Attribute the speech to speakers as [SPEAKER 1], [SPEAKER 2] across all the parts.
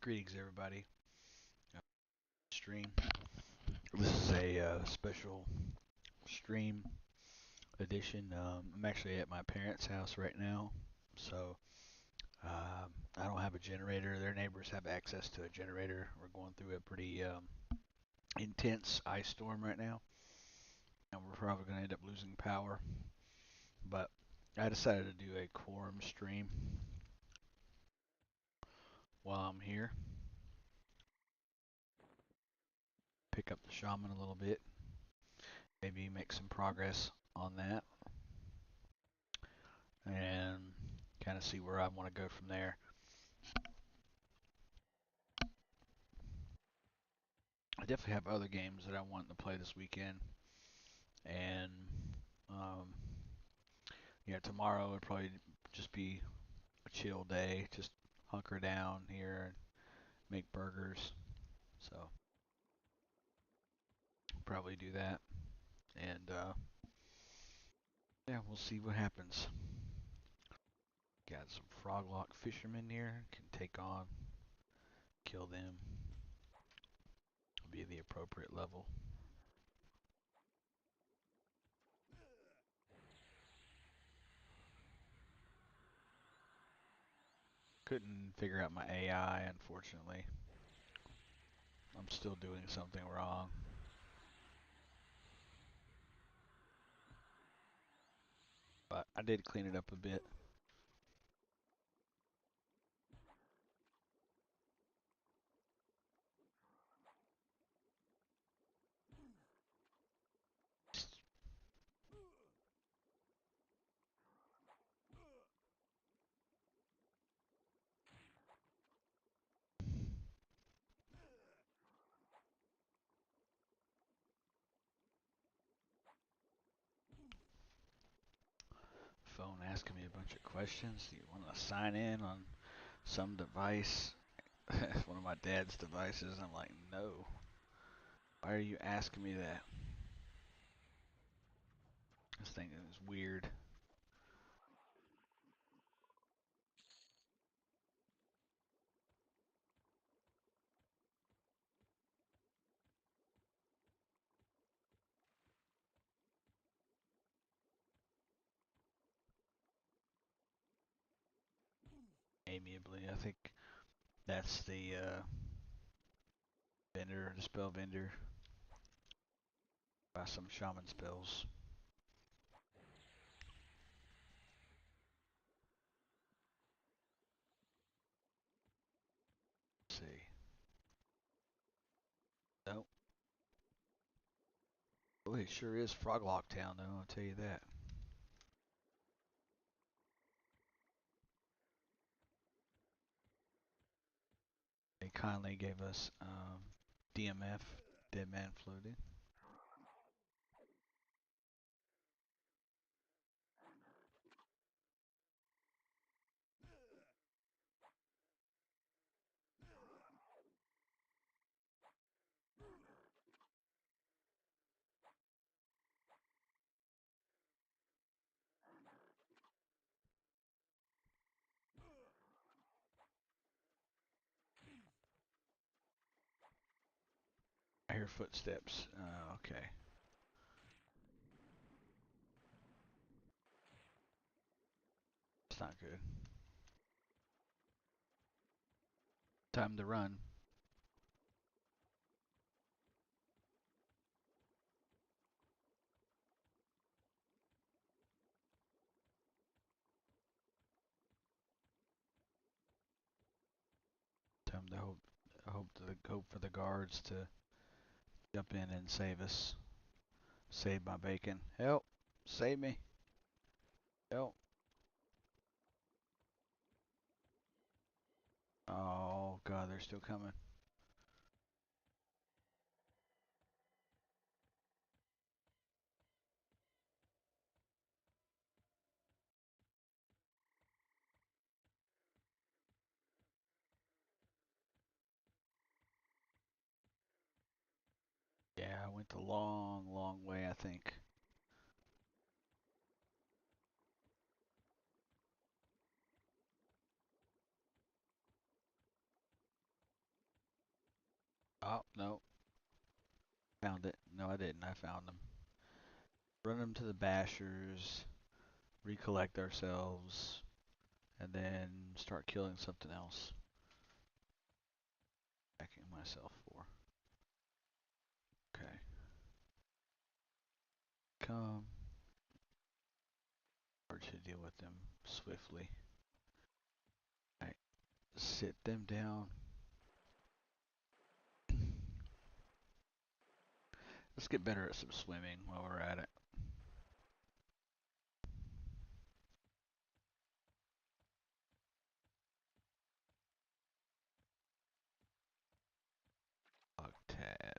[SPEAKER 1] Greetings, everybody. Stream. This is a special stream edition. I'm actually at my parents' house right now, so I don't have a generator. Their neighbors have access to a generator. We're going through a pretty intense ice storm right now, and we're probably going to end up losing power. But I decided to do a Quarm stream while I'm here. Pick up the Shaman a little bit, maybe make some progress on that, and kind of see where I want to go from there. I definitely have other games that I want to play this weekend, and um, tomorrow would probably just be a chill day, just hunker down here and make burgers. So probably do that, and yeah, we'll see what happens. Got some froglock fishermen here, can take on, kill them, be the appropriate level. Couldn't figure out my AI, unfortunately. I'm still doing something wrong. But I did clean it up a bit. Phone asking me a bunch of questions. Do you want to sign in on some device? One of my dad's devices. I'm like, no. Why are you asking me that? This thing is weird. Amiably, I think that's the vendor, the spell vendor. Buy some shaman spells. Let's see. Nope. Oh, it sure is Froglock Town, though. I'll tell you that. They kindly gave us DMF, Dead Man Floating. I hear footsteps. Okay. It's not good. Time to run. Time to hope for the guards to jump in and save us. Save my bacon. Help! Save me! Help! Oh god, they're still coming. Yeah, I went the long, long way, I think. Oh, no. Found it. No, I didn't. I found them. Run them to the bashers, recollect ourselves, and then start killing something else. Backing myself for. Okay. Come. Or to deal with them swiftly. Alright. Sit them down. Let's get better at some swimming while we're at it. Tad.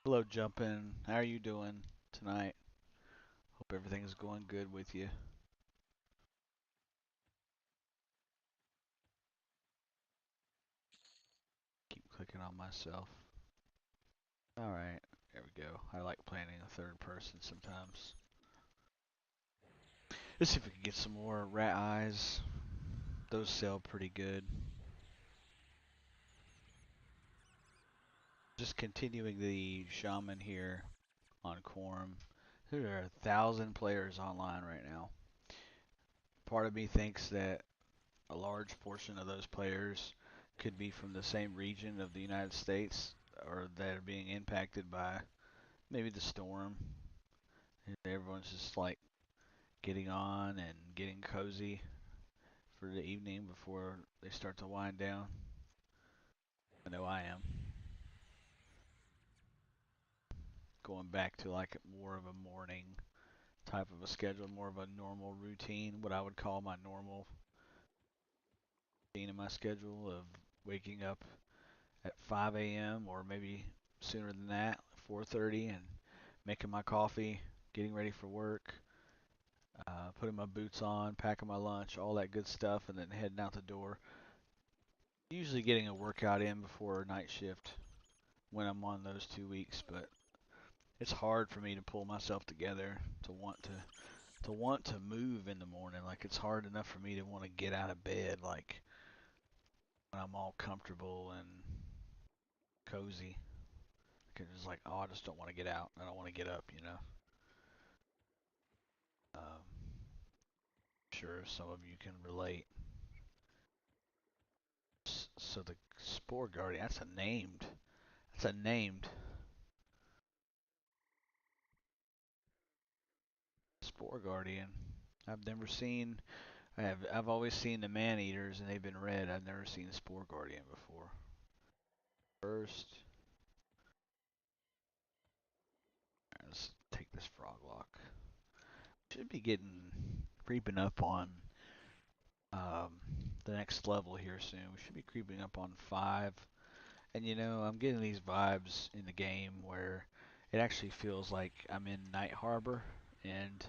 [SPEAKER 1] Hello, Jumpin'. How are you doing tonight? Hope everything's going good with you. Keep clicking on myself. Alright, there we go. I like playing in the third person sometimes. Let's see if we can get some more rat eyes. Those sell pretty good. Just continuing the Shaman here on Quarm. There are 1,000 players online right now. Part of me thinks that a large portion of those players could be from the same region of the United States or that are being impacted by maybe the storm. Everyone's just like getting on and getting cozy for the evening before they start to wind down. I know I am. Going back to like more of a morning type of a schedule, more of a normal routine, what I would call my normal routine in my schedule of waking up at 5 a.m. or maybe sooner than that, 4:30, and making my coffee, getting ready for work, putting my boots on, packing my lunch, all that good stuff, and then heading out the door. Usually getting a workout in before a night shift when I'm on those 2 weeks, but it's hard for me to pull myself together to want to move in the morning. Like it's hard enough for me to want to get out of bed like when I'm all comfortable and cozy. It's like, oh, I just don't want to get out. I don't want to get up, you know. Sure some of you can relate. So the Spore Guardian, that's a named Spore Guardian. I've never seen, I've always seen the Man Eaters and they've been red. I've never seen the Spore Guardian before. First, let's take this frog lock. Should be creeping up on um, the next level here soon. We should be creeping up on 5. And you know, I'm getting these vibes in the game where it actually feels like I'm in Night Harbor and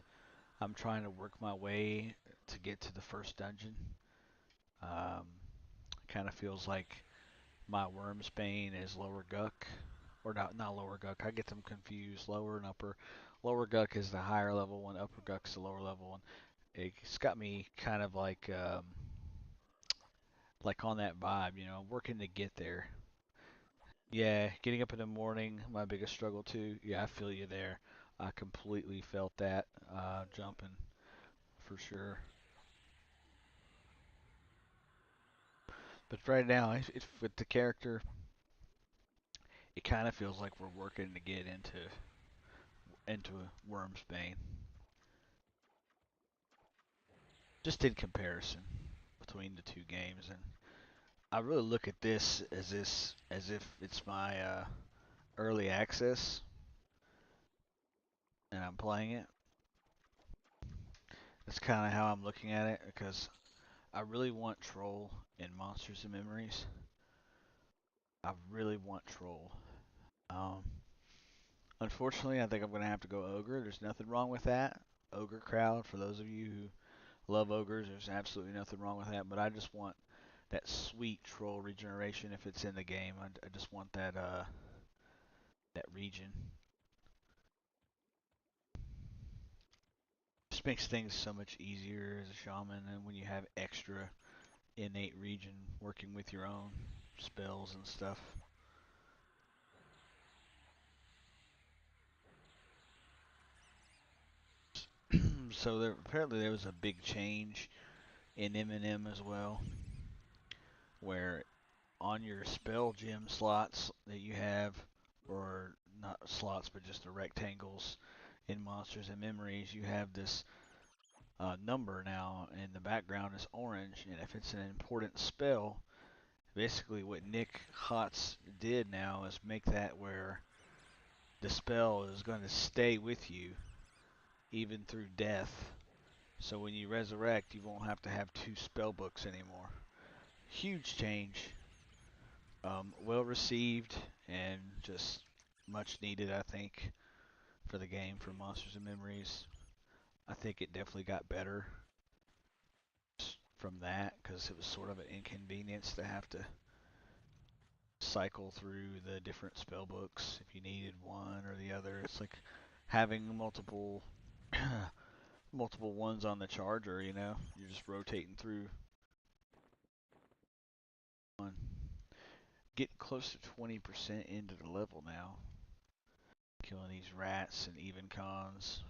[SPEAKER 1] I'm trying to work my way to get to the first dungeon. Um, it kind of feels like my Wormsbane is Lower Guck, or not Lower Guck. I get them confused. Lower and Upper. Lower Guck is the higher level one. Upper Guck's the lower level one. It's got me kind of like on that vibe, you know, working to get there. Yeah, getting up in the morning, my biggest struggle too. Yeah, I feel you there. I completely felt that jumping for sure. But right now, with the character, it kind of feels like we're working to get into Wormsbane. Just in comparison between the two games, and I really look at this as if it's my early access, and I'm playing it. That's kind of how I'm looking at it because I really want Troll in Monsters and Memories. I really want Troll. Um, Unfortunately, I think I'm gonna have to go Ogre. There's nothing wrong with that. Ogre crowd, for those of you who love ogres, there's absolutely nothing wrong with that. But I just want that sweet Troll regeneration if it's in the game. I just want that region. just makes things so much easier as a shaman, and when you have extra innate region working with your own spells and stuff. So there apparently there was a big change in M&M as well, where on your spell gem slots that you have, or not slots but just the rectangles in monsters and memories, you have this number now, and the background is orange. And if it's an important spell, basically what Nick Hotz did now is make that where the spell is going to stay with you even through death. So when you resurrect, you won't have to have two spell books anymore. Huge change. Well received and just much needed, I think, for the game for Monsters and Memories. I think it definitely got better from that because it was sort of an inconvenience to have to cycle through the different spell books if you needed one or the other. It's like having multiple ones on the charger, you know. You're just rotating through one. Getting close to 20% into the level now. Killing these rats and even cons.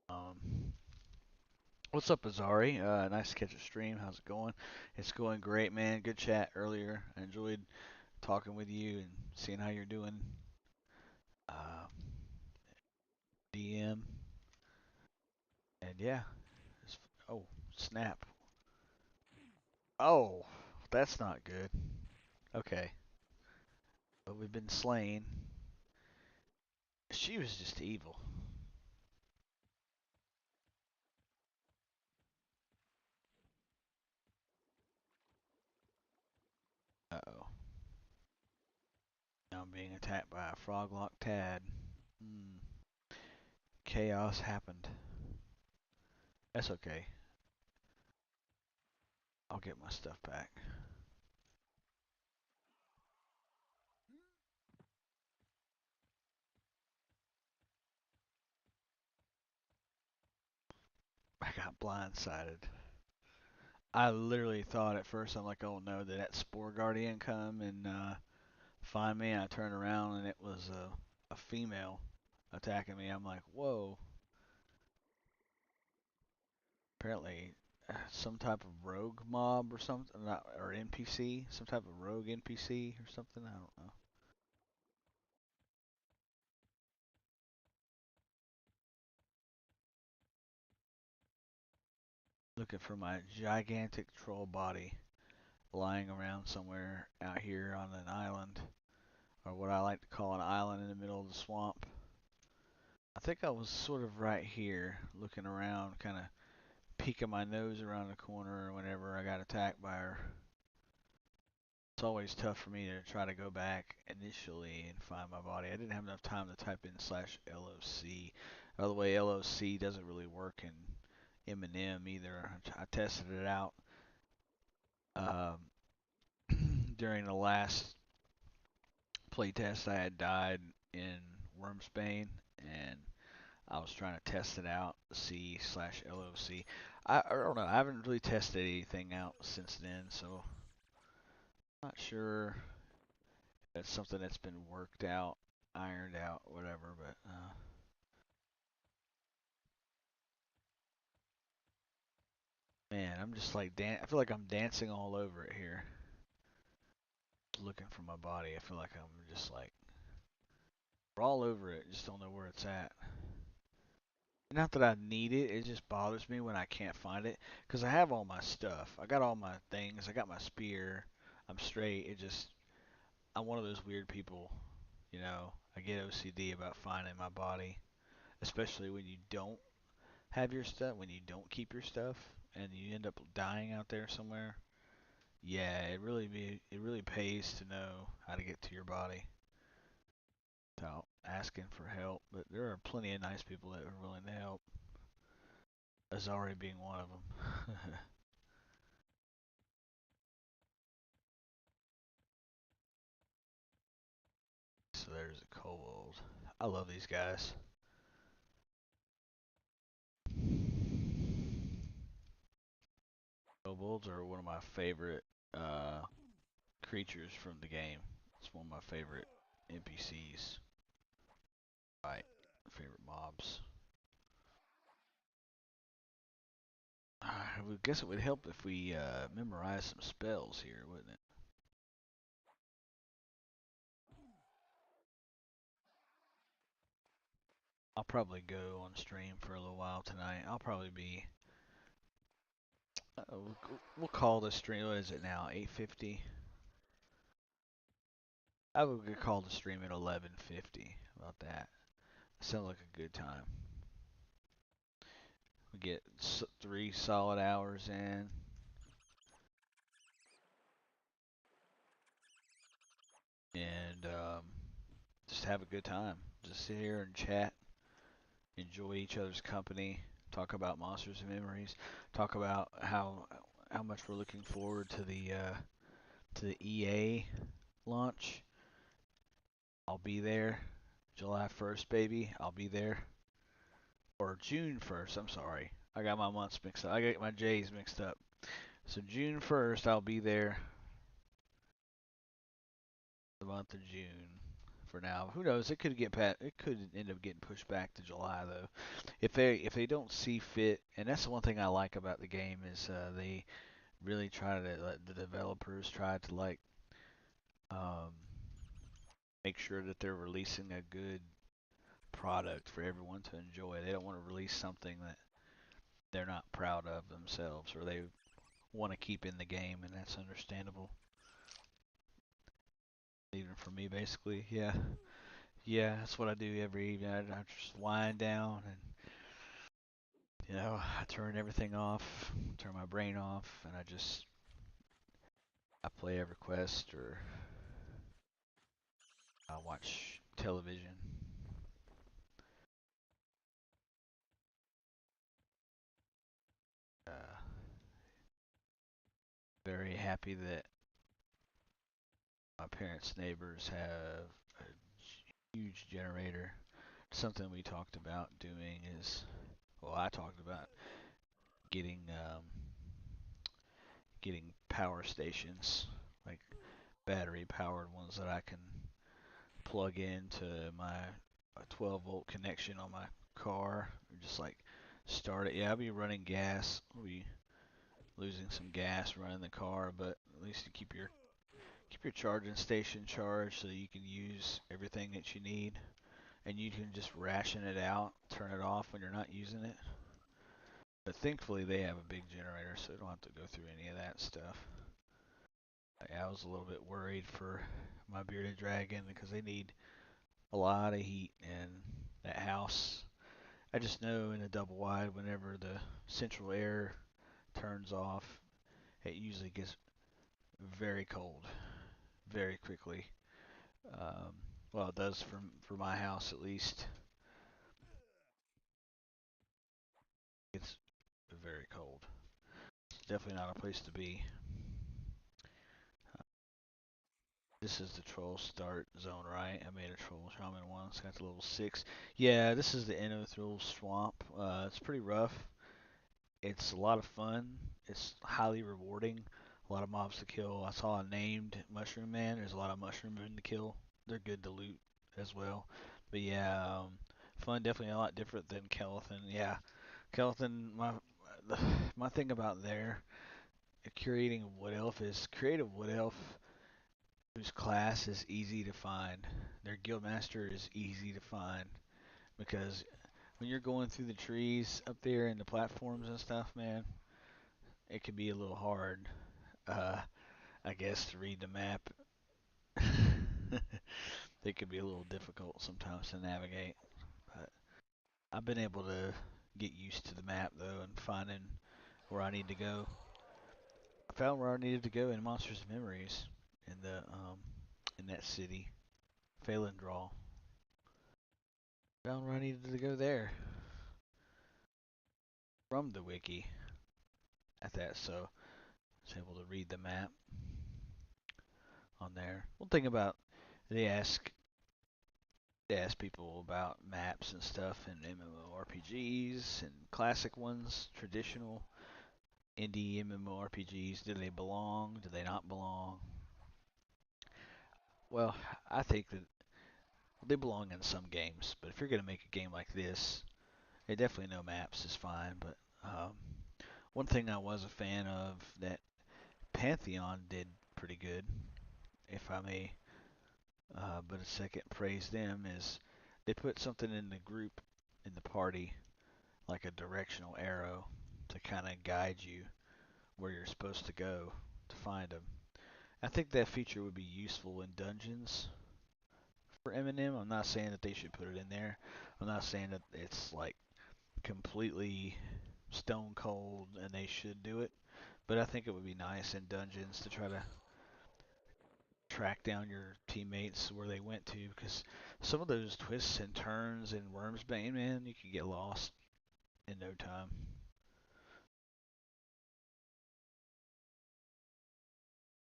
[SPEAKER 1] Um, what's up, Azari? Nice to catch a stream. How's it going? It's going great, man. Good chat earlier. I enjoyed talking with you and seeing how you're doing. Uh, DM. And yeah. Oh, snap. Oh, that's not good. Okay. But we've been slain. She was just evil. Uh-oh. Now I'm being attacked by a froglock Tad. Hmm. Chaos happened. That's okay. I'll get my stuff back. I got blindsided. I literally thought at first, I'm like, oh no, did that Spore Guardian come and find me? And I turned around and it was a female attacking me. I'm like, whoa. Apparently, some type of rogue mob or something, not, or NPC, some type of rogue NPC or something. I don't know. Looking for my gigantic troll body lying around somewhere out here on an island, or what I like to call an island in the middle of the swamp. I think I was sort of right here, looking around, kind of peeking my nose around the corner whenever I got attacked by her. It's always tough for me to try to go back initially and find my body. I didn't have enough time to type in /LOC. By the way, LOC doesn't really work in M&M either. I tested it out um, during the last playtest. I had died in Wormsbane, and I was trying to test it out, C/LOC. I don't know. I haven't really tested anything out since then, so I'm not sure if that's something that's been worked out, ironed out, whatever. But man, I'm just like I feel like I'm dancing all over it here, looking for my body. I feel like I'm just like we're all over it, just don't know where it's at. Not that I need it, it just bothers me when I can't find it. Because I have all my stuff. I got all my things. I got my spear. I'm straight. I'm one of those weird people, you know. I get OCD about finding my body. Especially when you don't have your stuff, when you don't keep your stuff, and you end up dying out there somewhere. Yeah, it really pays to know how to get to your body without asking for help. But there are plenty of nice people that are willing to help. Azari being one of them. So there's a kobold. I love these guys. Kobolds are one of my favorite uh, creatures from the game. It's one of my favorite NPCs. Right, favorite mobs. I would guess it would help if we memorize some spells here, wouldn't it? I'll probably go on stream for a little while tonight. I'll probably be. We'll call the stream. What is it now? 8:50. I would call the stream at 11:50. About that. Sounds like a good time. We get 3 solid hours in, and just have a good time. Just sit here and chat, enjoy each other's company, talk about monsters and memories, talk about how much we're looking forward to the EA launch. I'll be there, July 1st, baby. I'll be there, or June 1st. I'm sorry, I got my months mixed up. I got my J's mixed up. So June 1st, I'll be there. The month of June. For now, who knows? It could end up getting pushed back to July though. If they don't see fit, and that's the one thing I like about the game is they really try to the developers try to like um, make sure that they're releasing a good product for everyone to enjoy. They don't want to release something that they're not proud of themselves or they want to keep in the game, and that's understandable. Even for me, basically, yeah, yeah, that's what I do every evening. I just wind down and I turn everything off, turn my brain off, and I play EverQuest or I watch television. Uh, very happy that my parents' neighbors have a huge generator. Something we talked about doing is, well, I talked about getting getting power stations, like battery powered ones that I can plug into my 12-volt connection on my car. Just like start it. Yeah, I'll be running gas. I'll be losing some gas running the car, but at least you keep your charging station charged so that you can use everything that you need, and you can just ration it out, turn it off when you're not using it. But thankfully they have a big generator, so I don't have to go through any of that stuff. I was a little bit worried for my bearded dragon because they need a lot of heat in that house. I just know in a double wide, whenever the central air turns off, it usually gets very cold very quickly. Um, well, it does for my house at least. It's very cold. It's definitely not a place to be. This is the troll start zone, right? I made a troll shaman once. Got to level 6. Yeah, this is the Enothril swamp. It's pretty rough. It's a lot of fun. It's highly rewarding. A lot of mobs to kill. I saw a named Mushroom Man. There's a lot of Mushroom Men to kill. They're good to loot as well. But yeah, fun. Definitely a lot different than Kelethin. Yeah, Kelethin. My thing about their curating a wood elf is create a wood elf whose class is easy to find. Their guildmaster is easy to find because when you're going through the trees up there and the platforms and stuff, man, it can be a little hard, uh, I guess, to read the map. It can be a little difficult sometimes to navigate, but I've been able to get used to the map though and finding where I need to go. I found where I needed to go in Monsters and Memories in the in that city, Phalandraw. Found where I needed to go there from the wiki at that, so I was able to read the map on there. One thing about they ask they ask people about maps and stuff and MMORPGs and classic ones, traditional. indie MMORPGs, do they belong? Do they not belong? Well, I think that they belong in some games, but if you're going to make a game like this, definitely no maps is fine. But one thing I was a fan of that Pantheon did pretty good, if I may, but a second praise them, is they put something in the group, in the party, like a directional arrow to kind of guide you where you're supposed to go to find them. I think that feature would be useful in dungeons for Eminem. I'm not saying that they should put it in there. I'm not saying that it's like completely stone cold and they should do it, but I think it would be nice in dungeons to try to track down your teammates where they went to, because some of those twists and turns in Wormsbane, man, you could get lost in no time.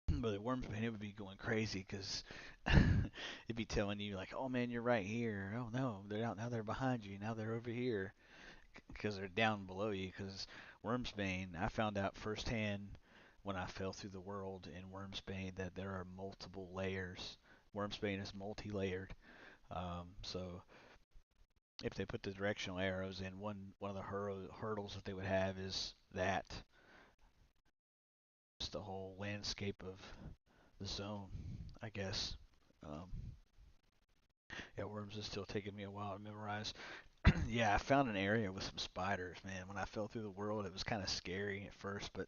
[SPEAKER 1] But at Wormsbane, it would be going crazy because it'd be telling you like, "Oh man, you're right here. Oh no, they're out now. They're behind you. Now they're over here." Because they're down below you. Because Wormsbane, I found out firsthand when I fell through the world in Wormsbane that there are multiple layers. Wormsbane is multi-layered. So if they put the directional arrows in, one of the hurdles that they would have is that just the whole landscape of the zone, I guess. Um, yeah, Worms is still taking me a while to memorize. Yeah, I found an area with some spiders, man. When I fell through the world, it was kind of scary at first, but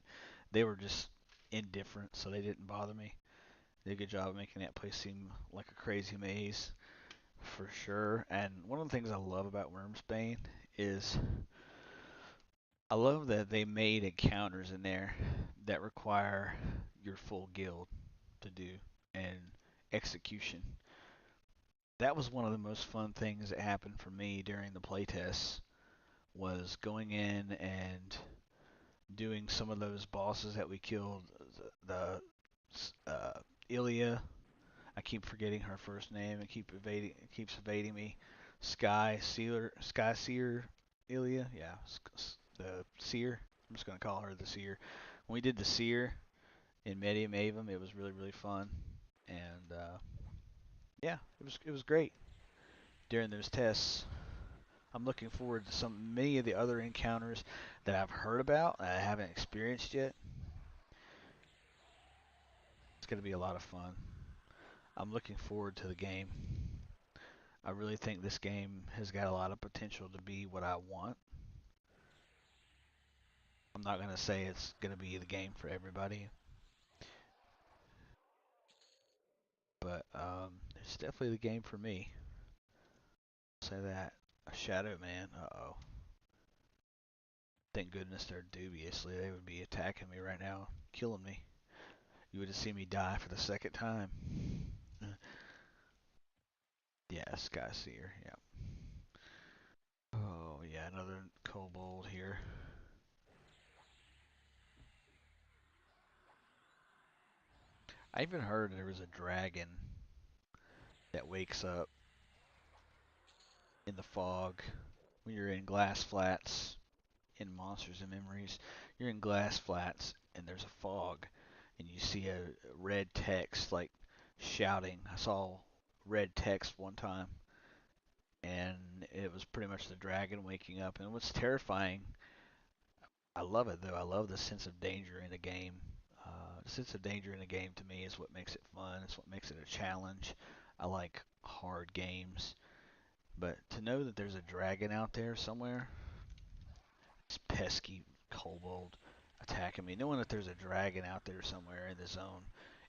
[SPEAKER 1] they were just indifferent, so they didn't bother me. They did a good job of making that place seem like a crazy maze, for sure. And one of the things I love about Wormsbane is I love that they made encounters in there that require your full guild to do and execution. That was one of the most fun things that happened for me during the playtests, was going in and doing some of those bosses that we killed. The Ilya, I keep forgetting her first name. It keeps evading me. Sky Seer, Ilya. Yeah, the Seer. I'm just gonna call her the Seer. When we did the Seer in Medium Avum, it was really fun, and yeah, it was great during those tests. I'm looking forward to some many of the other encounters that I've heard about and I haven't experienced yet. It's going to be a lot of fun. I'm looking forward to the game. I really think this game has got a lot of potential to be what I want. I'm not going to say it's going to be the game for everybody, but it's definitely the game for me. I'll say that. A Shadow Man. Uh-oh. Thank goodness they're dubiously. They would be attacking me right now, killing me. You would have seen me die for the second time. Yeah, Sky Seer. Yeah. Oh, yeah, another kobold here. I even heard there was a dragon that wakes up in the fog when you're in glass flats in Monsters and Memories. You're in glass flats and there's a fog and you see a red text like shouting. I saw red text one time and it was pretty much the dragon waking up. And what's terrifying, I love it though. I love the sense of danger in the game. The sense of danger in the game to me is what makes it fun. It's what makes it a challenge. I like hard games, but to know that there's a dragon out there somewhere, this pesky kobold attacking me, knowing that there's a dragon out there somewhere in the zone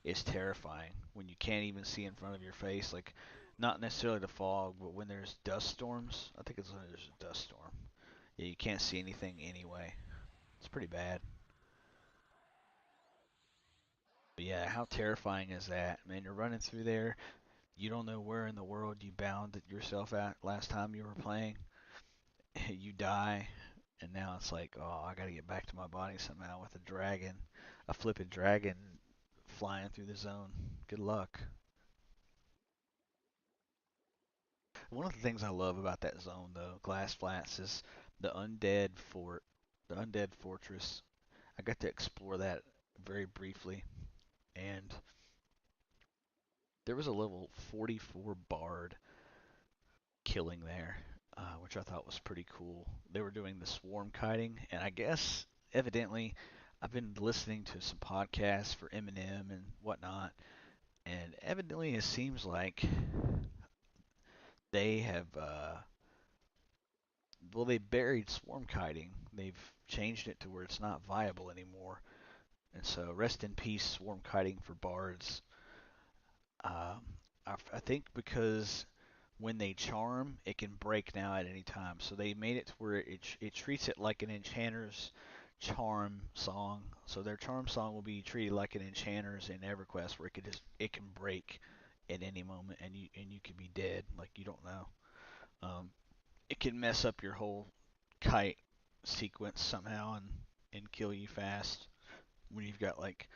[SPEAKER 1] is terrifying. When you can't even see in front of your face, like not necessarily the fog, but when there's dust storms. I think it's when there's a dust storm. Yeah, you can't see anything anyway. It's pretty bad. But yeah, how terrifying is that? Man, you're running through there. You don't know where in the world you bound yourself at last time you were playing. You die, and now it's like, oh, I gotta get back to my body somehow with a dragon, a flippin' dragon flying through the zone. Good luck. One of the things I love about that zone, though, Glass Flats, is the undead fort, the undead fortress. I got to explore that very briefly, and there was a level 44 bard killing there, which I thought was pretty cool. They were doing the swarm kiting, and I guess evidently I've been listening to some podcasts for Eminem and whatnot, and evidently it seems like they have well, they buried swarm kiting. They've changed it to where it's not viable anymore. And so rest in peace swarm kiting for bards. Um, I think because when they charm, it can break now at any time. So they made it to where it treats it like an enchanter's charm song. So their charm song will be treated like an enchanter's in EverQuest, where it can break at any moment, and you could be dead, like you don't know. It can mess up your whole kite sequence somehow and kill you fast when you've got like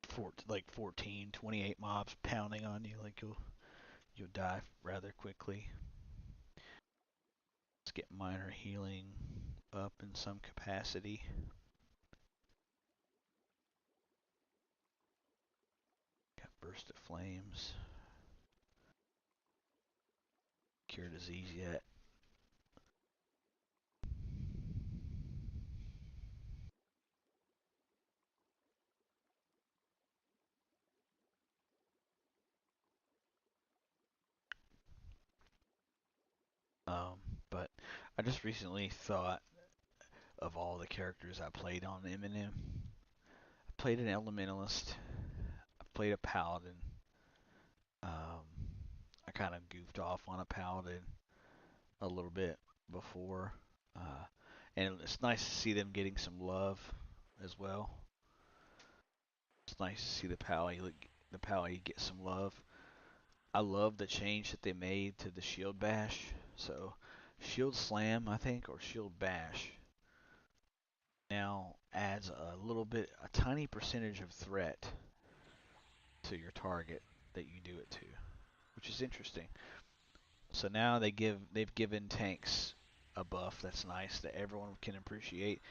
[SPEAKER 1] 14, 28 mobs pounding on you. Like you'll die rather quickly. Let's get minor healing up in some capacity. Got burst of flames. Cure disease yet. Um, but I just recently thought of all the characters I played on Eminem. I played an elementalist. I played a paladin. Um, I kind of goofed off on a paladin a little bit before, uh, and it's nice to see them getting some love as well. It's nice to see the pally get some love. I love the change that they made to the shield bash. So shield slam, I think, or shield bash now adds a little bit, a tiny percentage of threat to your target that you do it to, which is interesting. So now they've given tanks a buff that's nice that everyone can appreciate,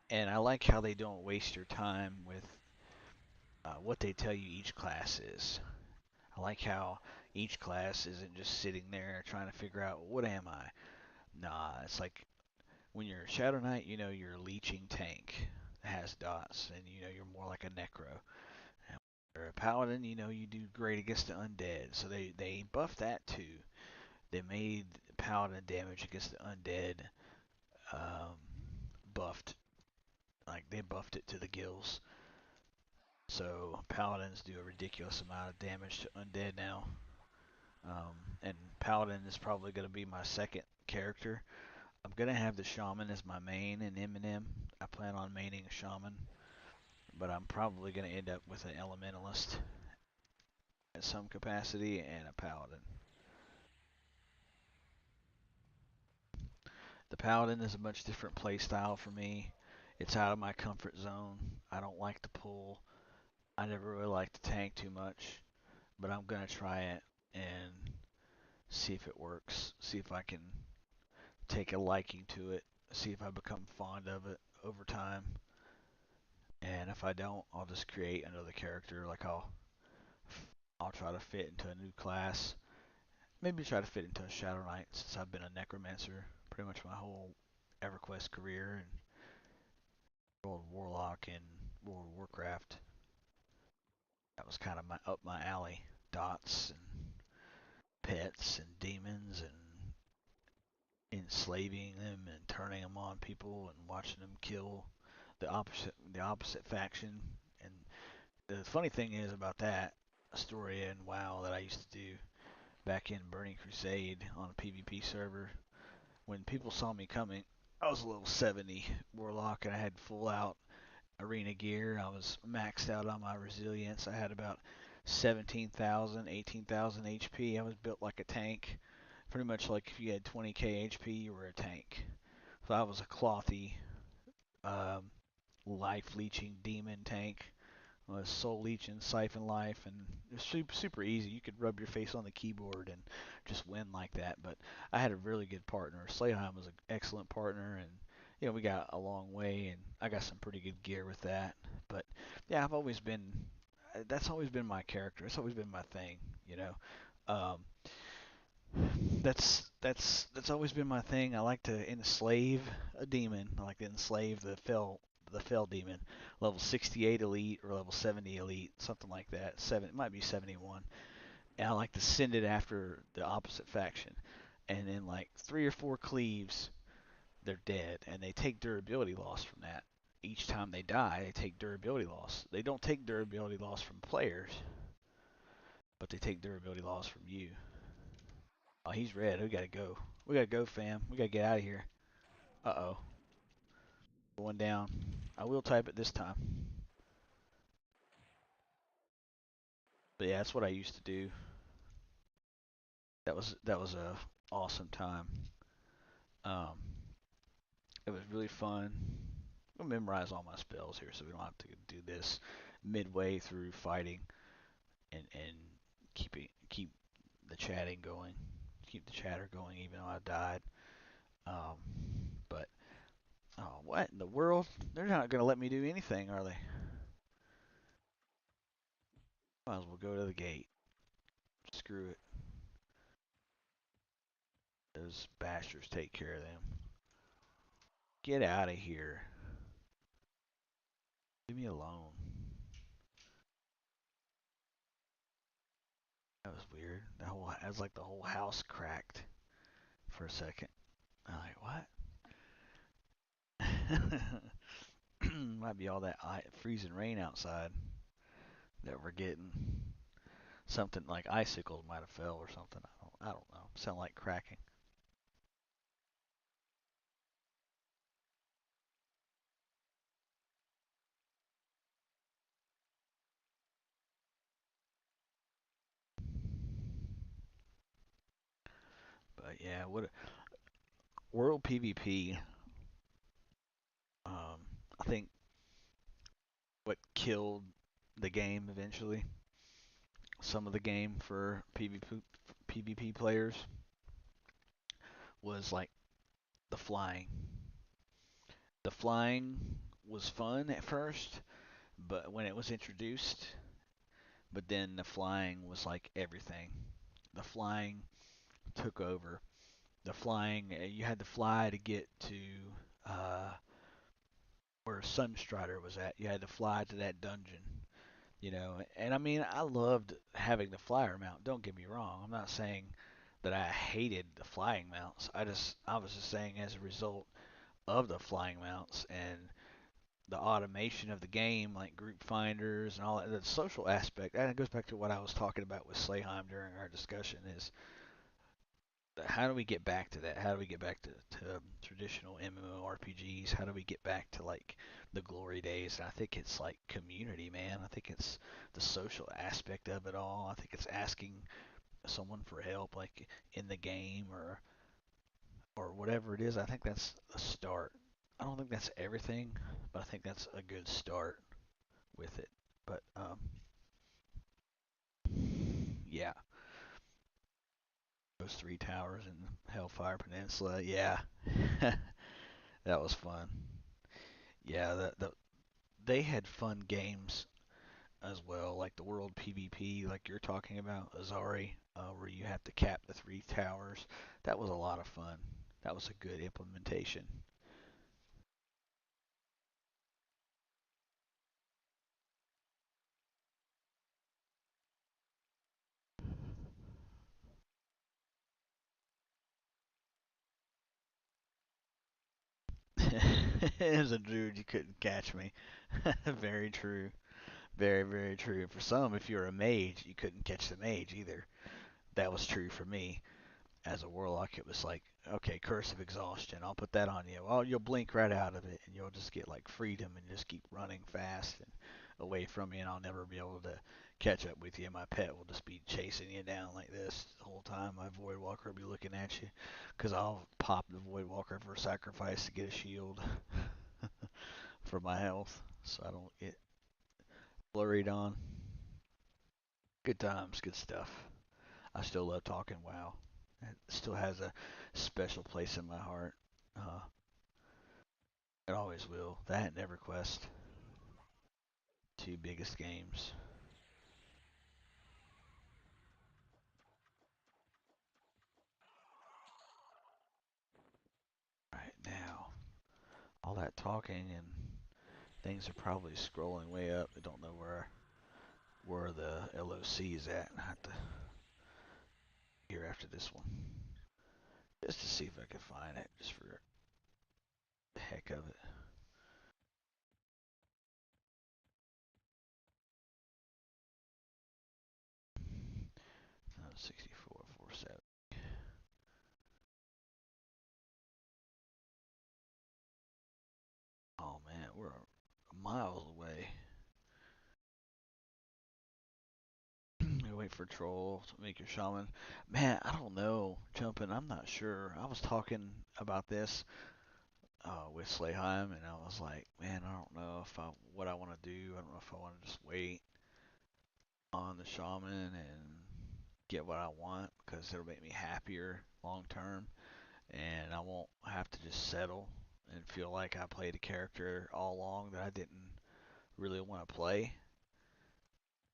[SPEAKER 1] and I like how they don't waste your time with what they tell you each class is. I like how each class isn't just sitting there trying to figure out what am I. Nah, it's like when you're a Shadow Knight, you know you're a leeching tank that has dots, and you know you're more like a necro. And when you're a paladin, you know you do great against the undead. So they buffed that too. They made paladin damage against the undead um, buffed, like they buffed it to the gills. So paladins do a ridiculous amount of damage to undead now. And paladin is probably going to be my second character. I'm going to have the shaman as my main in Eminem. I plan on maining a shaman, but I'm probably going to end up with an elementalist at some capacity and a paladin. The paladin is a much different play style for me. It's out of my comfort zone. I don't like to pull. I never really liked to tank too much, but I'm gonna try it and see if it works. See if I can take a liking to it. See if I become fond of it over time. And if I don't, I'll just create another character. Like I'll try to fit into a new class. Maybe try to fit into a Shadow Knight since I've been a Necromancer pretty much my whole EverQuest career and World Warlock and World of Warcraft. That was kind of my up my alley. Dots and pets and demons and enslaving them and turning them on people and watching them kill the opposite faction. And the funny thing is about that story in WoW that I used to do back in Burning Crusade on a PvP server, when people saw me coming, I was a level 70 warlock and I had full out arena gear. I was maxed out on my resilience. I had about 17,000, 18,000 HP. I was built like a tank. Pretty much like if you had 20k HP, you were a tank. So I was a clothy, um, life leeching demon tank. Was soul leeching, siphon life, and it was super easy. You could rub your face on the keyboard and just win like that. But I had a really good partner. Slayheim was an excellent partner, and we got a long way, and I got some pretty good gear with that. But yeah, I've always been. That's always been my character. It's always been my thing. You know, um, that's always been my thing. I like to enslave a demon. I like to enslave the fell demon, level 68 elite or level 70 elite, something like that. It might be 71. And I like to send it after the opposite faction, and in like 3 or 4 cleaves, they're dead, and they take durability loss from that. Each time they die, they take durability loss. They don't take durability loss from players, but they take durability loss from you. Oh, he's red. We gotta go. We gotta go, fam. We gotta get out of here. Uh-oh. Going down. I will type it this time. But yeah, that's what I used to do. That was a awesome time. Um, it was really fun. I'll memorize all my spells here so we don't have to do this midway through fighting and keep the chatting going. Keep the chatter going even though I died. Um, but oh, what in the world? They're not gonna let me do anything, are they? Might as well go to the gate. Screw it. Those bastards take care of them. Get out of here. Leave me alone. That was weird. It was like the whole house cracked for a second. I'm like, what? Might be all that freezing rain outside that we're getting. Something like icicles might have fell or something. I don't know. Sound like cracking. But yeah, what World PvP. I think what killed the game eventually, some of the game for PvP players was like the flying. The flying was fun at first, but when it was introduced, but then the flying was like everything. The flying took over. The flying, you had to fly to get to uh, where Sunstrider was at. You had to fly to that dungeon, And I mean, I loved having the flyer mount. Don't get me wrong. I'm not saying that I hated the flying mounts. I was just saying as a result of the flying mounts and the automation of the game, like group finders and all that, the social aspect. And it goes back to what I was talking about with Slayheim during our discussion. Is how do we get back to that? How do we get back to traditional MMORPGs? How do we get back to like the glory days? And I think it's like community, man. I think it's the social aspect of it all. I think it's asking someone for help, like in the game or whatever it is. I think that's a start. I don't think that's everything, but I think that's a good start with it. But yeah, those 3 towers in Hellfire Peninsula, yeah, that was fun. Yeah, they had fun games as well, like the World PvP, like you're talking about, Azari, where you have to cap the 3 towers. That was a lot of fun. That was a good implementation. As a druid, you couldn't catch me. Very true. Very, very true. For some, if you're a mage, you couldn't catch the mage either. That was true for me. As a warlock, it was like, okay, curse of exhaustion. I'll put that on you. Well, you'll blink right out of it, and you'll just get like freedom and just keep running fast and away from me, and I'll never be able to catch up with you. My pet will just be chasing you down like this the whole time. My void walker will be looking at you, because I'll pop the void walker for sacrifice to get a shield for my health, so I don't get blurried on. Good times, good stuff. I still love talking WoW. It still has a special place in my heart. Uh, It always will. That and EverQuest, two biggest games. Right now, all that talking and things are probably scrolling way up. I don't know where the LOC is at. I have to hear after this one just to see if I can find it, just for the heck of it. 6447. Oh man, we're miles away. Wait for troll to make your shaman. Man, I don't know. Jumping, I'm not sure. I was talking about this with Slayheim, and I was like, man, I don't know if I what I want to do. I don't know if I want to just wait on the shaman and get what I want because it'll make me happier long term, and I won't have to just settle and feel like I played a character all along that I didn't really want to play.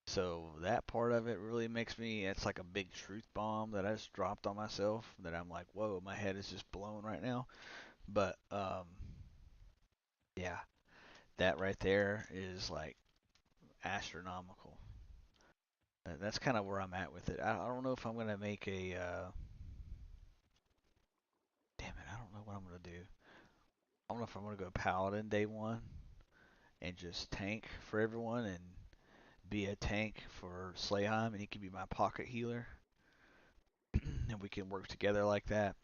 [SPEAKER 1] So that part of it really makes me, it's like a big truth bomb that I just dropped on myself that I'm like, whoa, my head is just blown right now. But yeah, that right there is like astronomical. That's kind of where I'm at with it. I don't know if I'm gonna make a damn it, I don't know what I'm gonna do. I don't know if I'm gonna go paladin day one and just tank for everyone and be a tank for Slayheim and he can be my pocket healer and we can work together like that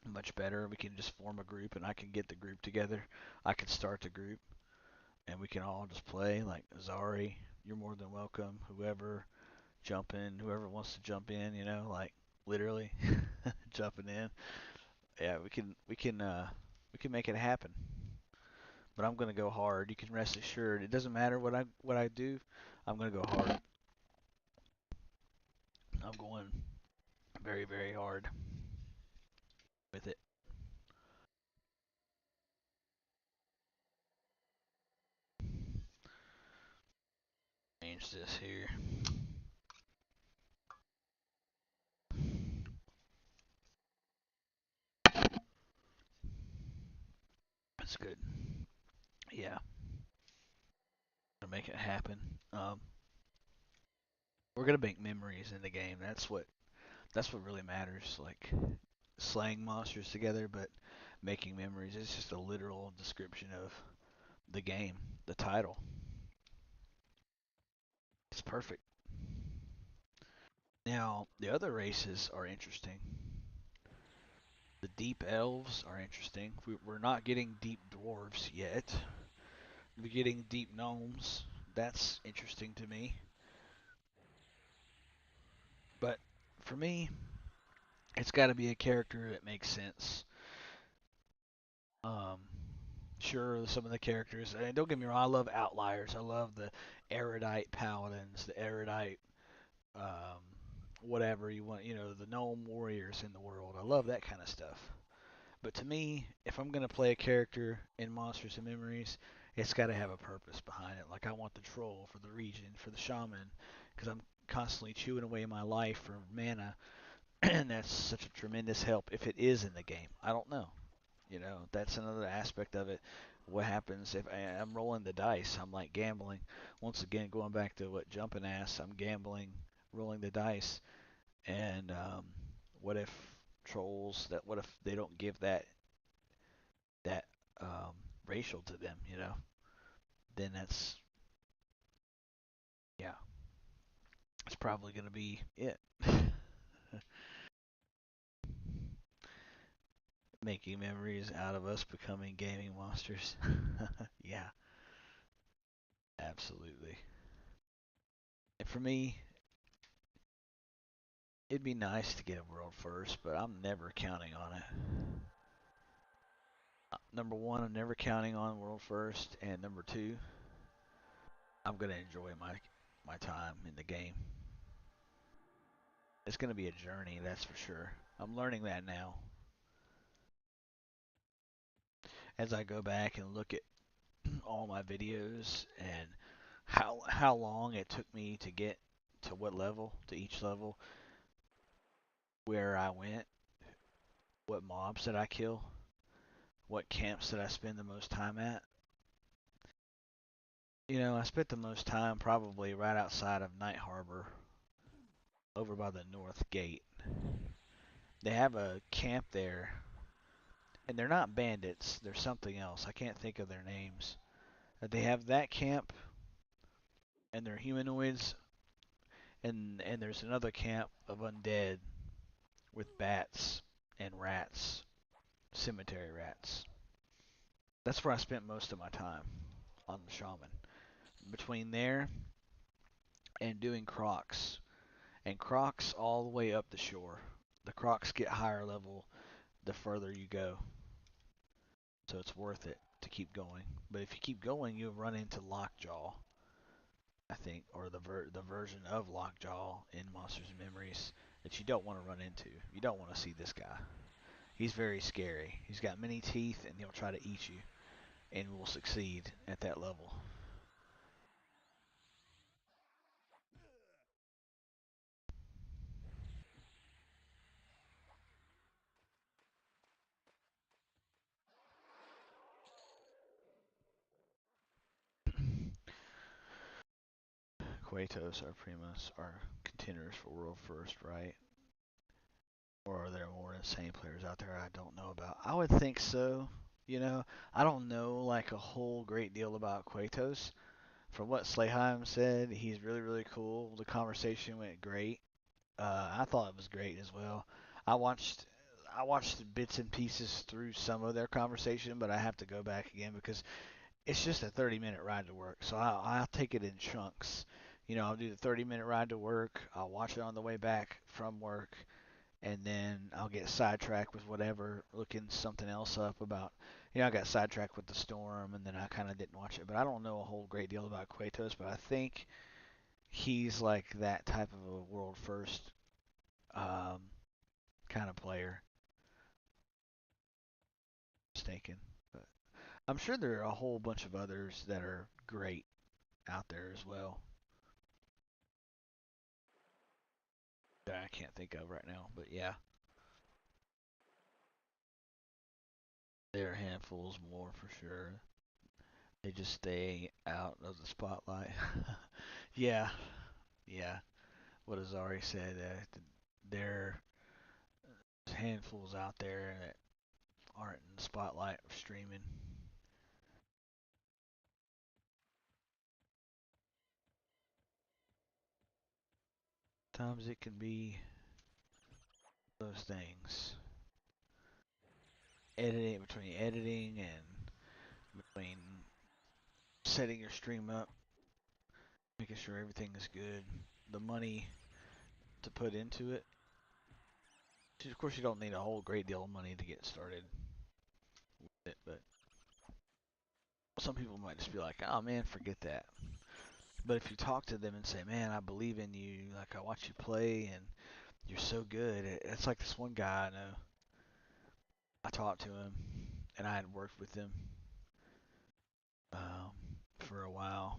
[SPEAKER 1] much better. We can just form a group and I can get the group together. I can start the group and we can all just play like Zari. You're more than welcome. Whoever jump in, whoever wants to jump in, like literally jumping in. Yeah, we can make it happen. But I'm gonna go hard. You can rest assured. It doesn't matter what I do. I'm gonna go hard. I'm going very very hard with it. Change this here. That's good. Yeah, gonna make it happen. We're gonna make memories in the game. That's what really matters. Like slaying monsters together, but making memories. It's just a literal description of the game, the title. It's perfect. Now, the other races are interesting. The deep elves are interesting. We're not getting deep dwarves yet. We're getting deep gnomes. That's interesting to me. But for me, it's got to be a character that makes sense. Um, sure, some of the characters, and don't get me wrong, I love outliers. I love the erudite paladins, the erudite, um, whatever you want, the gnome warriors in the world. I love that kind of stuff. But to me, if I'm gonna play a character in Monsters and Memories, it's got to have a purpose behind it. Like I want the troll for the region, for the shaman, because I'm constantly chewing away my life for mana, and that's such a tremendous help if it is in the game. I don't know. That's another aspect of it. What happens if I'm rolling the dice? I'm like gambling. Once again, going back to what jumping ass, I'm gambling, rolling the dice, and what if trolls? What if they don't give that um, racial to them? Then that's yeah, it's probably gonna be it. Making memories out of us becoming gaming monsters. Yeah, absolutely. And for me, it'd be nice to get a world first, but I'm never counting on it. Number one, I'm never counting on world first, and number two, I'm gonna enjoy my time in the game. It's gonna be a journey, that's for sure. I'm learning that now. as I go back and look at all my videos and how long it took me to get to what level, to each level, where I went, what mobs did I kill, what camps did I spend the most time at. I spent the most time probably right outside of Night Harbor, over by the North Gate. They have a camp there, and they're not bandits. They're something else. I can't think of their names. They have that camp, and they're humanoids, and there's another camp of undead with bats and rats, cemetery rats. That's where I spent most of my time on the Shaman. Between there and doing crocs, and crocs all the way up the shore. The crocs get higher level the further you go, so it's worth it to keep going. But if you keep going, you'll run into Lockjaw, I think, or the version of Lockjaw in Monsters and Memories that you don't want to run into. You don't want to see this guy. He's very scary. He's got many teeth, and he'll try to eat you, and will succeed at that level. Quatos are Primus are contenders for world first, right? Or are there more insane players out there I don't know about? I would think so. I don't know like a whole great deal about Quatos. From what Slayheim said, he's really, really cool. The conversation went great. I thought it was great as well. I watched I watched bits and pieces through some of their conversation, but I have to go back again because it's just a 30-minute ride to work. So I'll take it in chunks. I'll do the 30-minute ride to work. I'll watch it on the way back from work, and then I'll get sidetracked with whatever, looking something else up about. I got sidetracked with the storm, and then I kind of didn't watch it. But I don't know a whole great deal about Quatos, but I think he's like that type of a world first um, kind of player. Mistaken, but I'm sure there are a whole bunch of others that are great out there as well that I can't think of right now. But yeah, there are handfuls more for sure. They just stay out of the spotlight. Yeah, yeah. What Azari said, there are handfuls out there that aren't in the spotlight of streaming. Sometimes it can be those things. Between editing and between setting your stream up, making sure everything is good, the money to put into it. Of course, you don't need a whole great deal of money to get started with it, but some people might just be like, "Oh man, forget that." But if you talk to them and say, "Man, I believe in you. Like I watch you play, and you're so good." It's like this one guy I know. I talked to him, and I had worked with him um, for a while,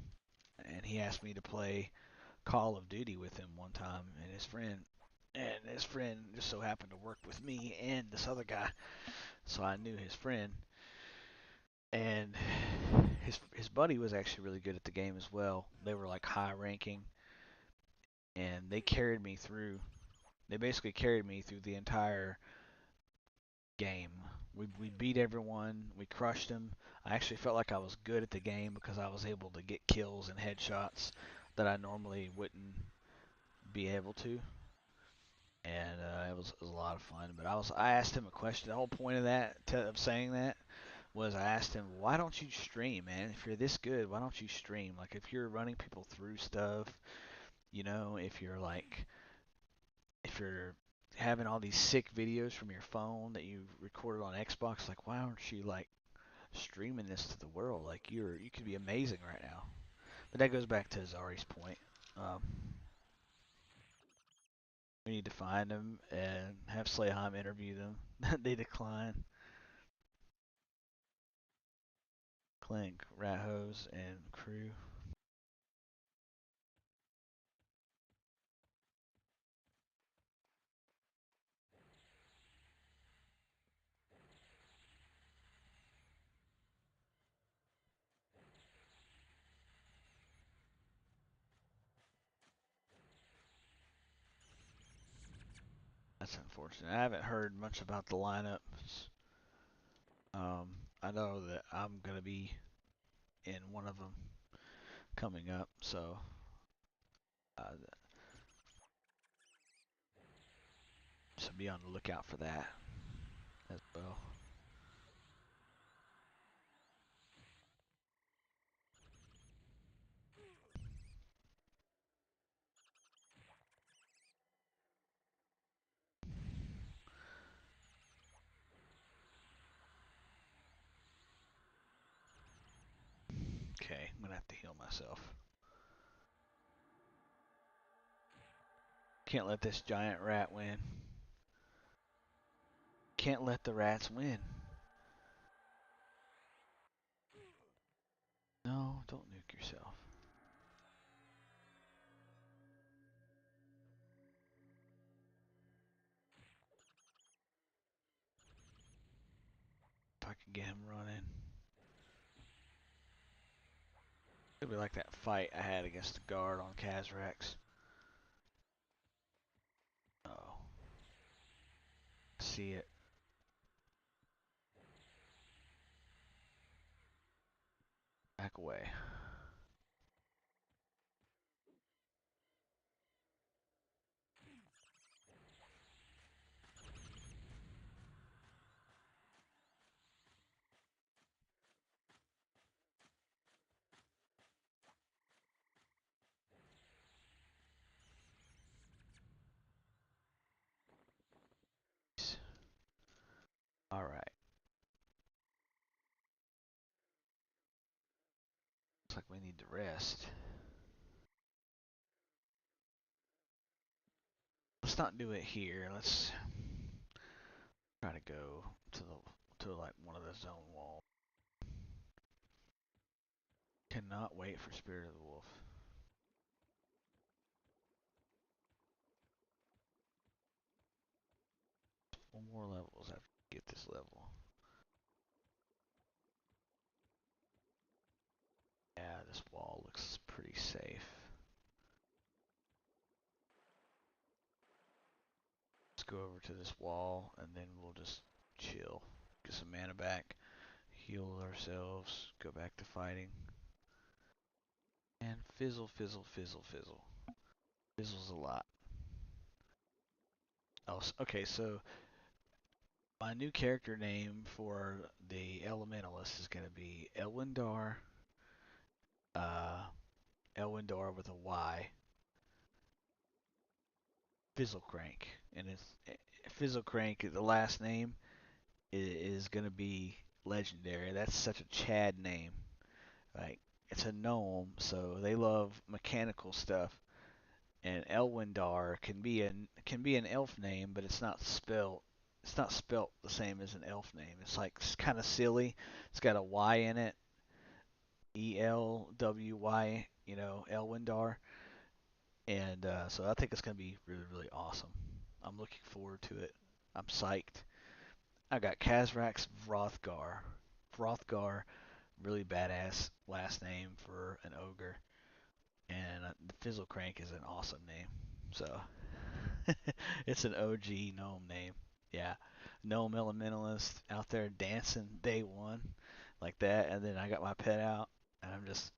[SPEAKER 1] and he asked me to play Call of Duty with him one time, and his friend just so happened to work with me and this other guy, so I knew his friend, and his buddy was actually really good at the game as well. They were like high ranking, and they carried me through. They basically carried me through the entire game. We beat everyone. We crushed them. I actually felt like I was good at the game because I was able to get kills and headshots that I normally wouldn't be able to, and it was a lot of fun. But I asked him a question. The whole point of of saying that was I asked him, why don't you stream, man? If you're this good, why don't you stream? Like if you're running people through stuff, if you're having all these sick videos from your phone that you recorded on Xbox, like why aren't you like streaming this to the world? Like you could be amazing right now. But that goes back to Zari's point. Um, we need to find them and have Slayheim interview them. They decline. playing Rat Hose and Crew. That's unfortunate. I haven't heard much about the lineups. I know that I'm gonna be in one of them coming up, so uh, be on the lookout for that as well. Okay, I'm gonna have to heal myself. Can't let this giant rat win. Can't let the rats win. No, don't nuke yourself. If I could get him running. It'll be like that fight I had against the guard on Kazrax. Oh. See it. Back away. Alright. Looks like we need to rest. Let's not do it here. Let's try to go to like one of the zone walls. Cannot wait for Spirit of the Wolf. One more levels after we get this level. Yeah, this wall looks pretty safe. Let's go over to this wall and then we'll just chill. Get some mana back. Heal ourselves. Go back to fighting. And fizzle, fizzle, fizzle, fizzle. Fizzles a lot. Oh, okay, so my new character name for the Elementalist is going to be Elwindar. Uh, Elwindar with a Y. Fizzlecrank. And it's Fizzlecrank, the last name, is going to be legendary. That's such a Chad name. Like, it's a gnome, so they love mechanical stuff. And Elwindar can be an elf name, but it's not spelt the same as an elf name. It's like it's kind of silly. It's got a Y in it, Elwy, Elwindar, and so I think it's gonna be really really awesome. I'm looking forward to it. I'm psyched. I got Kazrax Vrothgar. Vrothgar, really badass last name for an ogre, and the Fizzlecrank is an awesome name. So it's an OG gnome name. Yeah. Gnome elementalist out there dancing day one like that. And then I got my pet out and I'm just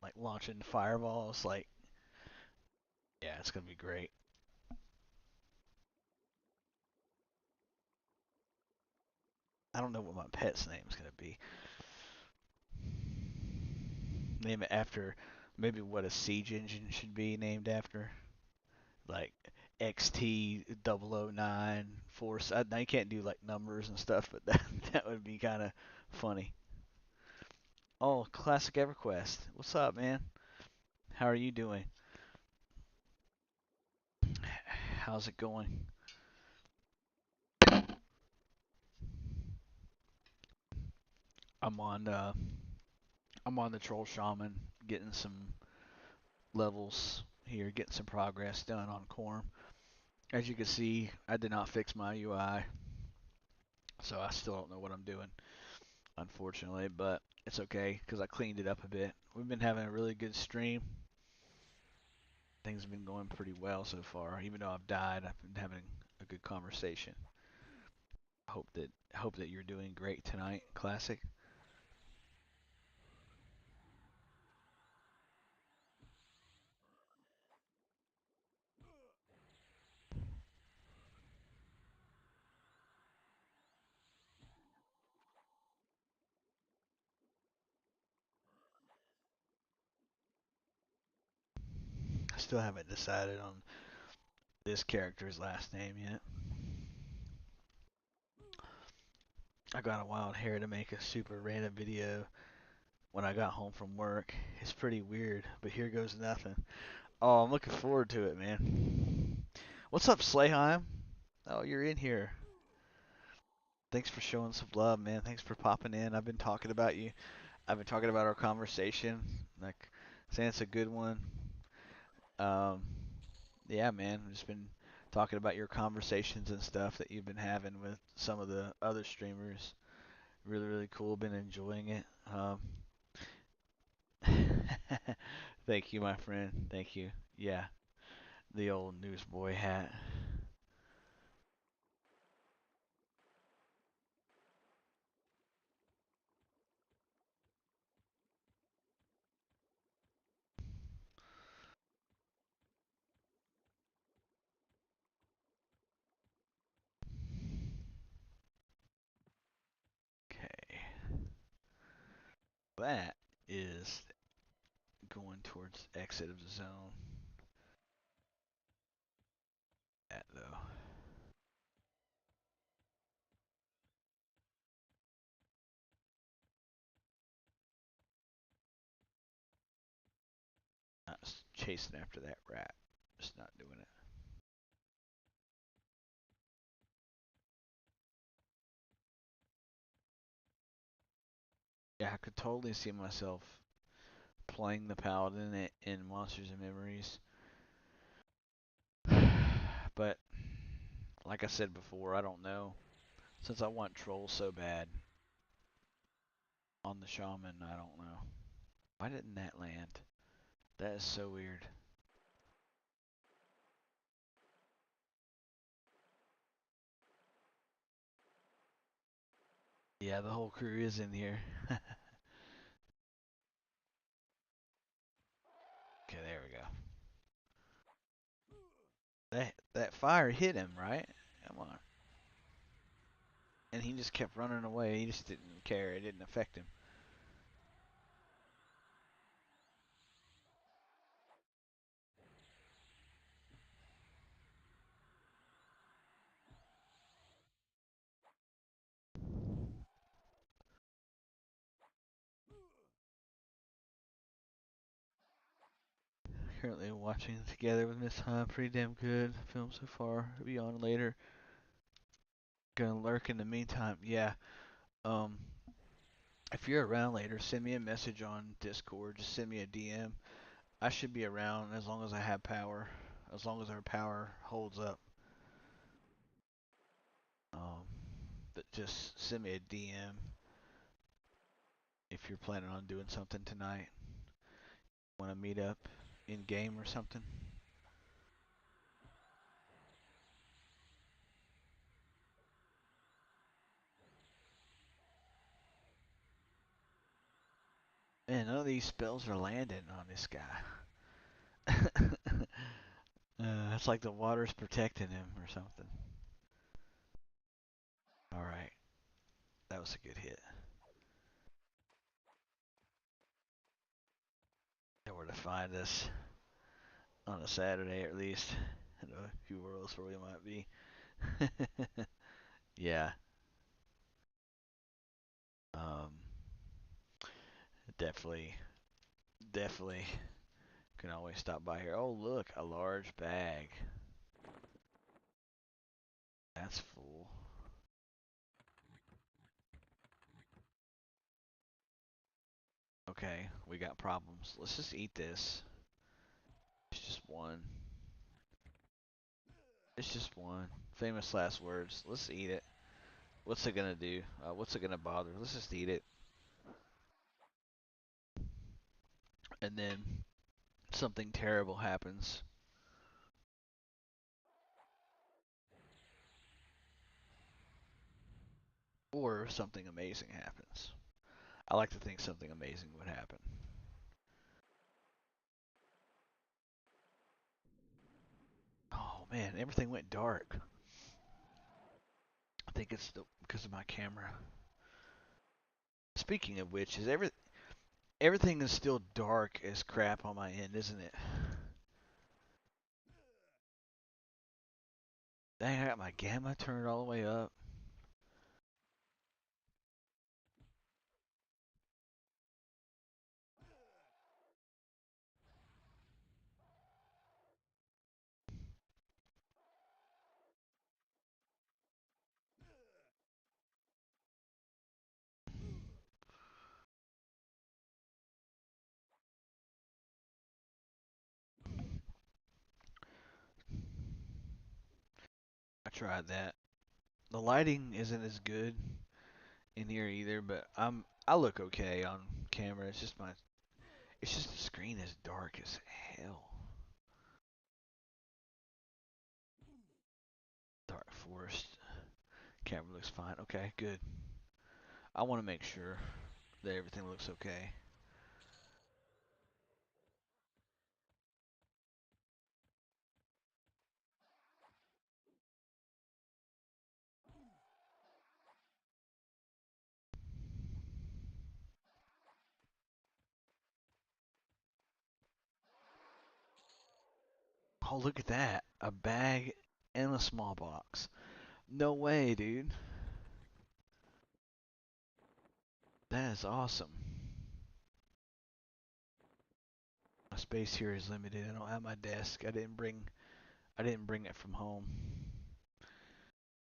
[SPEAKER 1] like launching fireballs. Like, yeah, it's going to be great. I don't know what my pet's name is going to be. Name it after maybe what a siege engine should be named after. Like XT009 Force. Now you can't do like numbers and stuff, but that would be kind of funny. Oh, classic EverQuest. What's up, man? How are you doing? How's it going? I'm on I'm on the Troll Shaman, getting some levels here, getting some progress done on Quarm. As you can see, I did not fix my UI, so I still don't know what I'm doing, unfortunately, but it's okay because I cleaned it up a bit. We've been having a really good stream. Things have been going pretty well so far. Even though I've died, I've been having a good conversation. Hope that you're doing great tonight, Classic. I still haven't decided on this character's last name yet. I got a wild hair to make a super random video when I got home from work. It's pretty weird, but here goes nothing. Oh, I'm looking forward to it, man. What's up, Slayheim? Oh, you're in here. Thanks for showing some love, man. Thanks for popping in. I've been talking about you. I've been talking about our conversation, like saying it's a good one. Um, yeah, man. I've just been talking about your conversations and stuff that you've been having with some of the other streamers. Really, really cool. Been enjoying it. Thank you, my friend. Thank you. Yeah, the old newsboy hat. Okay, that is going towards exit of the zone. That though. Not chasing after that rat. Just not doing it. Yeah, I could totally see myself playing the paladin in Monsters and Memories. But like I said before, I don't know. Since I want trolls so bad on the shaman, I don't know. Why didn't that land? That is so weird. Yeah, the whole crew is in here. Okay, there we go. That fire hit him, right? Come on. And he just kept running away. He just didn't care. It didn't affect him. Currently watching together with Miss Hunt. Pretty damn good film so far. I'll be on later. Gonna lurk in the meantime. Yeah. Um, if you're around later, send me a message on Discord. Just send me a DM. I should be around as long as I have power. As long as our power holds up. Um, but just send me a DM if you're planning on doing something tonight. Want to meet up in game or something? Man, none of these spells are landing on this guy. It's like the water's protecting him or something. Alright, that was a good hit. Know where to find us on a Saturday at least. I know a few worlds where we might be. Yeah. Um, definitely, definitely can always stop by here. Oh, look, a large bag. That's full. Okay, we got problems. Let's just eat this. It's just one. It's just one. Famous last words. Let's eat it. What's it gonna do? What's it gonna bother? Let's just eat it. And then something terrible happens. Or something amazing happens. I like to think something amazing would happen. Oh man, everything went dark. I think it's because of my camera. Speaking of which, is everything is still dark as crap on my end, isn't it? Dang, I got my gamma turned all the way up. I tried that. The lighting isn't as good in here either, but I look okay on camera. It's just the screen is dark as hell. Dark forest. Camera looks fine. Okay, good. I want to make sure that everything looks okay. Oh, look at that. A bag and a small box. No way, dude. That is awesome. My space here is limited. I don't have my desk. I didn't bring it from home.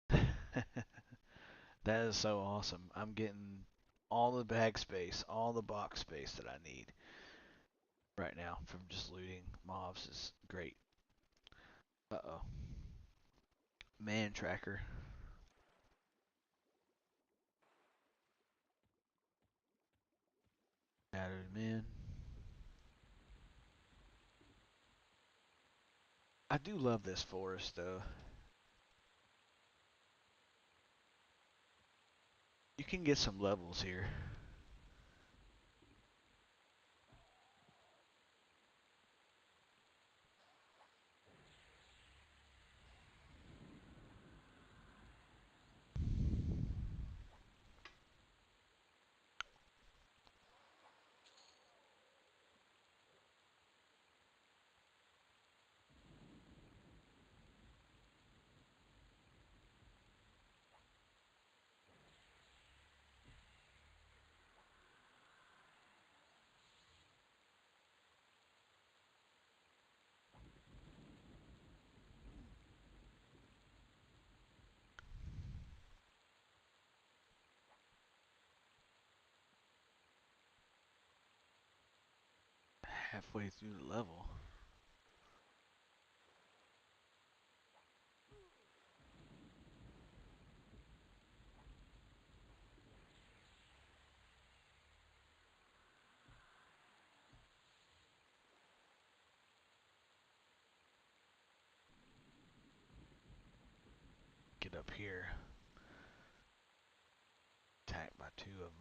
[SPEAKER 1] That is so awesome. I'm getting all the bag space, all the box space that I need right now from just looting mobs is great. Uh-oh. Man tracker. Added him in. I do love this forest though. You can get some levels here. Halfway through the level. Get up here. Attacked by two of them.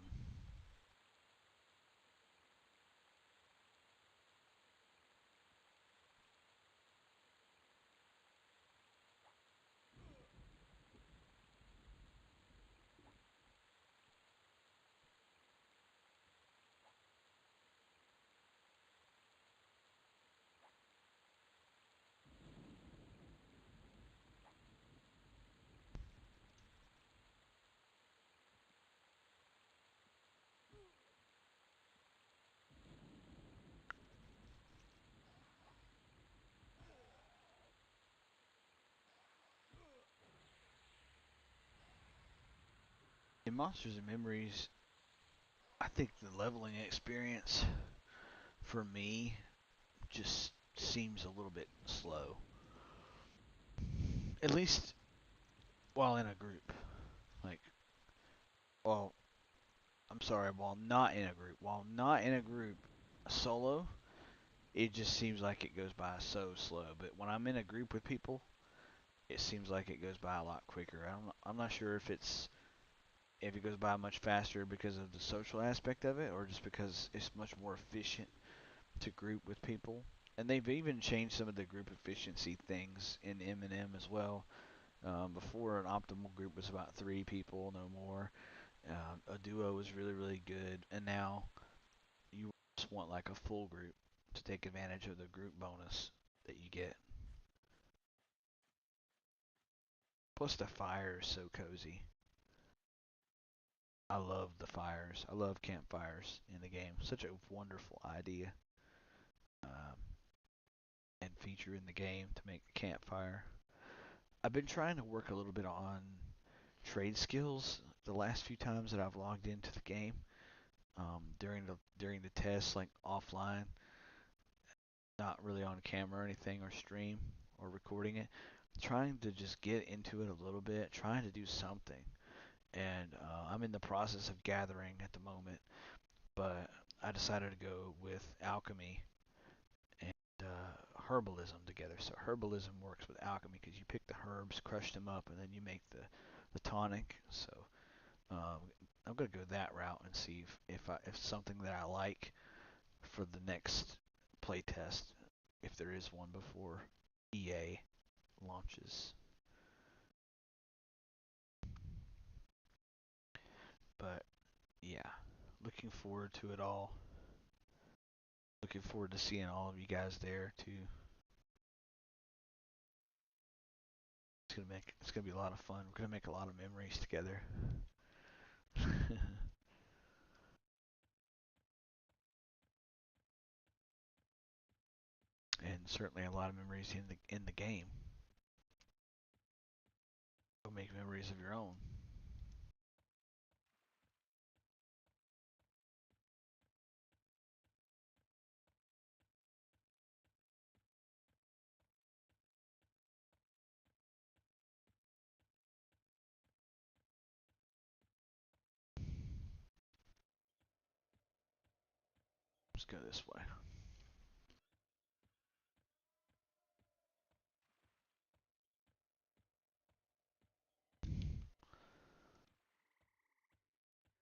[SPEAKER 1] In Monsters and Memories, I think the leveling experience for me just seems a little bit slow. At least while in a group. Like, well, I'm sorry, while not in a group. While not in a group, solo, it just seems like it goes by so slow. But when I'm in a group with people, it seems like it goes by a lot quicker. I'm not sure if it goes by much faster because of the social aspect of it, or just because it's much more efficient to group with people. And they've even changed some of the group efficiency things in M&M as well. Before, an optimal group was about 3 people, no more. A duo was really, really good, and now you just want like a full group to take advantage of the group bonus that you get. Plus, the fire is so cozy. I love the fires. I love campfires in the game. Such a wonderful idea um, and feature in the game to make a campfire. I've been trying to work a little bit on trade skills the last few times that I've logged into the game. During the test, like offline, not really on camera or anything, or stream or recording it. Trying to just get into it a little bit, trying to do something. And I'm in the process of gathering at the moment, but I decided to go with alchemy and herbalism together. So herbalism works with alchemy because you pick the herbs, crush them up, and then you make the tonic. So um, I'm gonna go that route and see if something that I like for the next playtest, if there is one before EA launches. But yeah, looking forward to it all. Looking forward to seeing all of you guys there too. It's gonna be a lot of fun. We're gonna make a lot of memories together. And certainly a lot of memories in the game. Go make memories of your own. Let's go this way.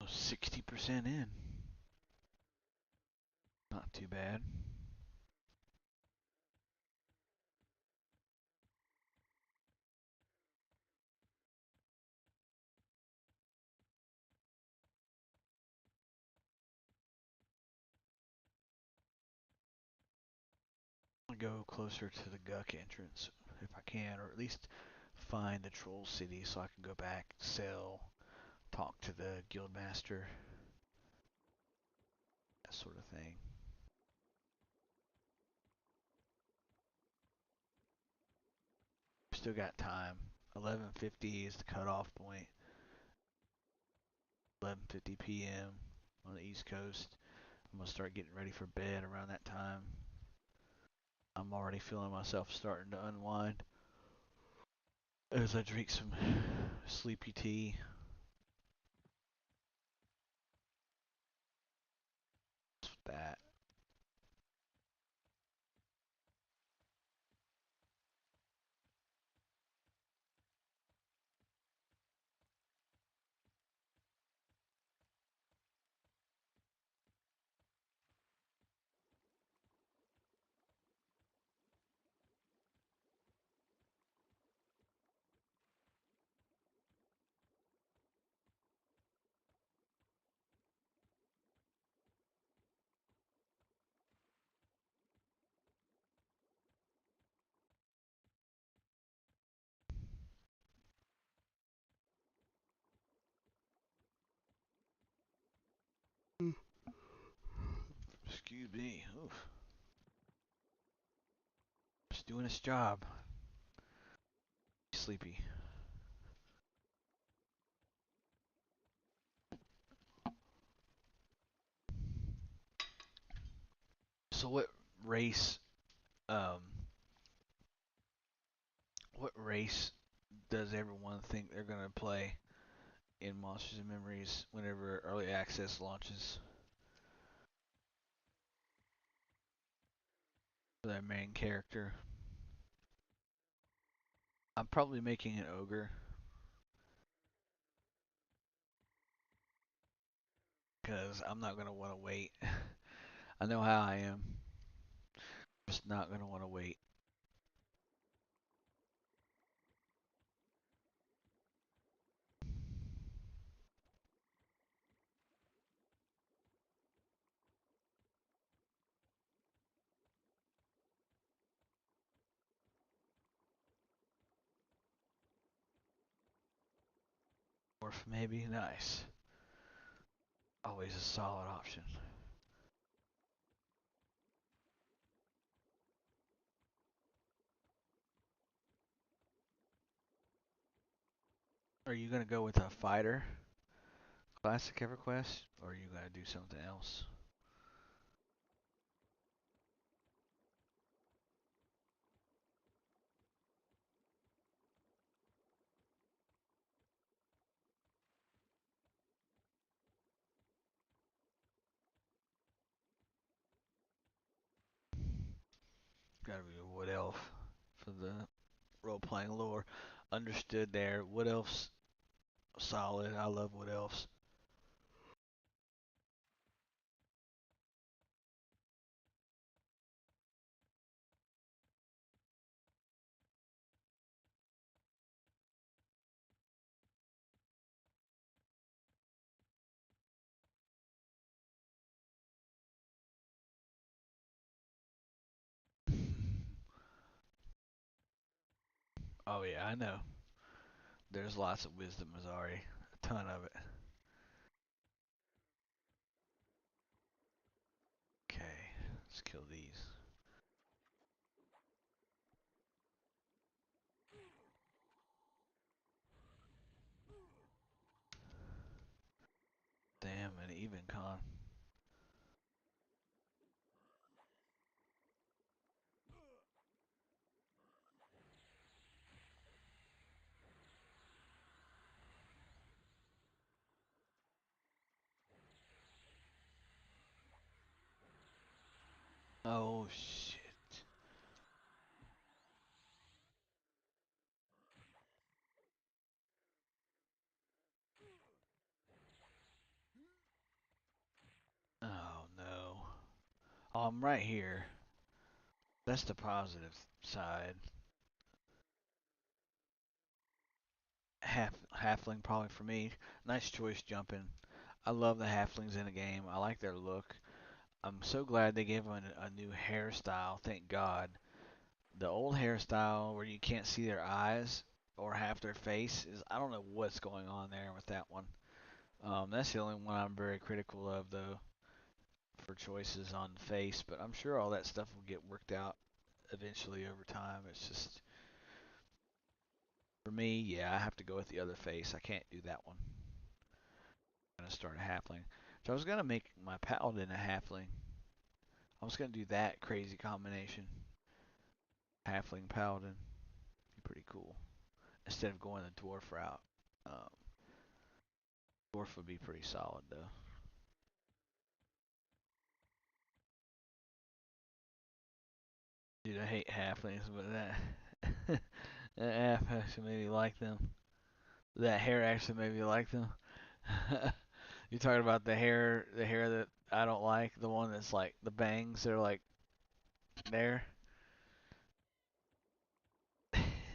[SPEAKER 1] Oh, 60% in. Not too bad. I'll go closer to the Guck entrance if I can, or at least find the Troll City so I can go back, sell, talk to the guildmaster, that sort of thing. Still got time. 11:50 is the cutoff point. 11:50 p.m. on the East Coast. I'm gonna start getting ready for bed around that time. I'm already feeling myself starting to unwind as I drink some sleepy tea. That excuse me. Oof. Just doing its job. Sleepy. So race um what race does everyone think they're gonna play in Monsters and Memories whenever early access launches for their main character? I'm probably making an ogre because I'm not gonna want to wait. I know how I am. Just not gonna want to wait. Morph maybe, nice. Always a solid option. Are you gonna go with a fighter classic EverQuest, or are you gonna do something else? Gotta be a wood elf for the role-playing lore. Understood there. Wood elves solid. I love wood elves. Oh yeah, I know. There's lots of wisdom, Mazari. A ton of it. Okay, let's kill these. Damn, an even con. Oh shit. Oh no. Oh, I'm right here. That's the positive side. Halfling probably for me. Nice choice jumping. I love the halflings in the game. I like their look. I'm so glad they gave them a new hairstyle. Thank God. The old hairstyle where you can't see their eyes or half their face is I don't know what's going on there with that one. That's the only one I'm very critical of though for choices on the face, but I'm sure all that stuff will get worked out eventually over time. It's just for me, yeah, I have to go with the other face. I can't do that one. I'm gonna start a halfling. So I was gonna make my paladin a halfling. I was gonna do that crazy combination. Halfling paladin. Be pretty cool. Instead of going the dwarf route. Um, dwarf would be pretty solid though. Dude, I hate halflings, but that app actually made me like them. That hair actually made me like them. You're talking about the hair that I don't like, the one that's like the bangs. They're like there.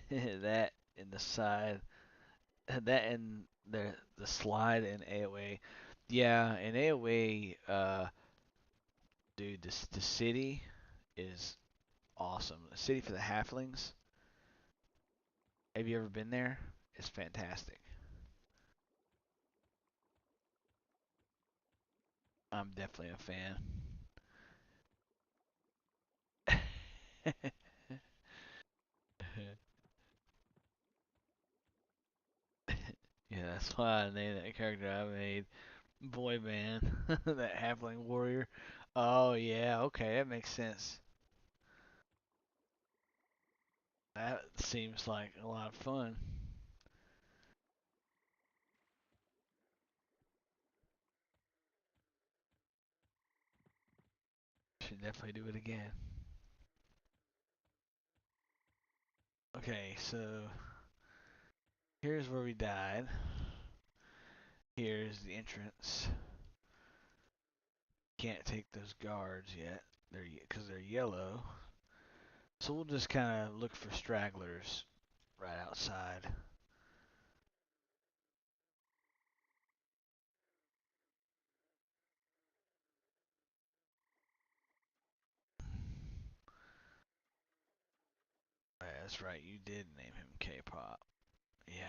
[SPEAKER 1] That in the side, that and the slide in AOA. Yeah, in AOA, dude, the city is awesome. The city for the halflings. Have you ever been there? It's fantastic. I'm definitely a fan. Yeah, that's why I named that character I made Boy Band, that halfling warrior. Oh yeah, okay, that makes sense. That seems like a lot of fun. Should definitely do it again. Okay, so here's where we died. Here's the entrance. Can't take those guards yet. They're because they're yellow. So we'll just kind of look for stragglers right outside. That's right, you did name him K-pop. Yeah.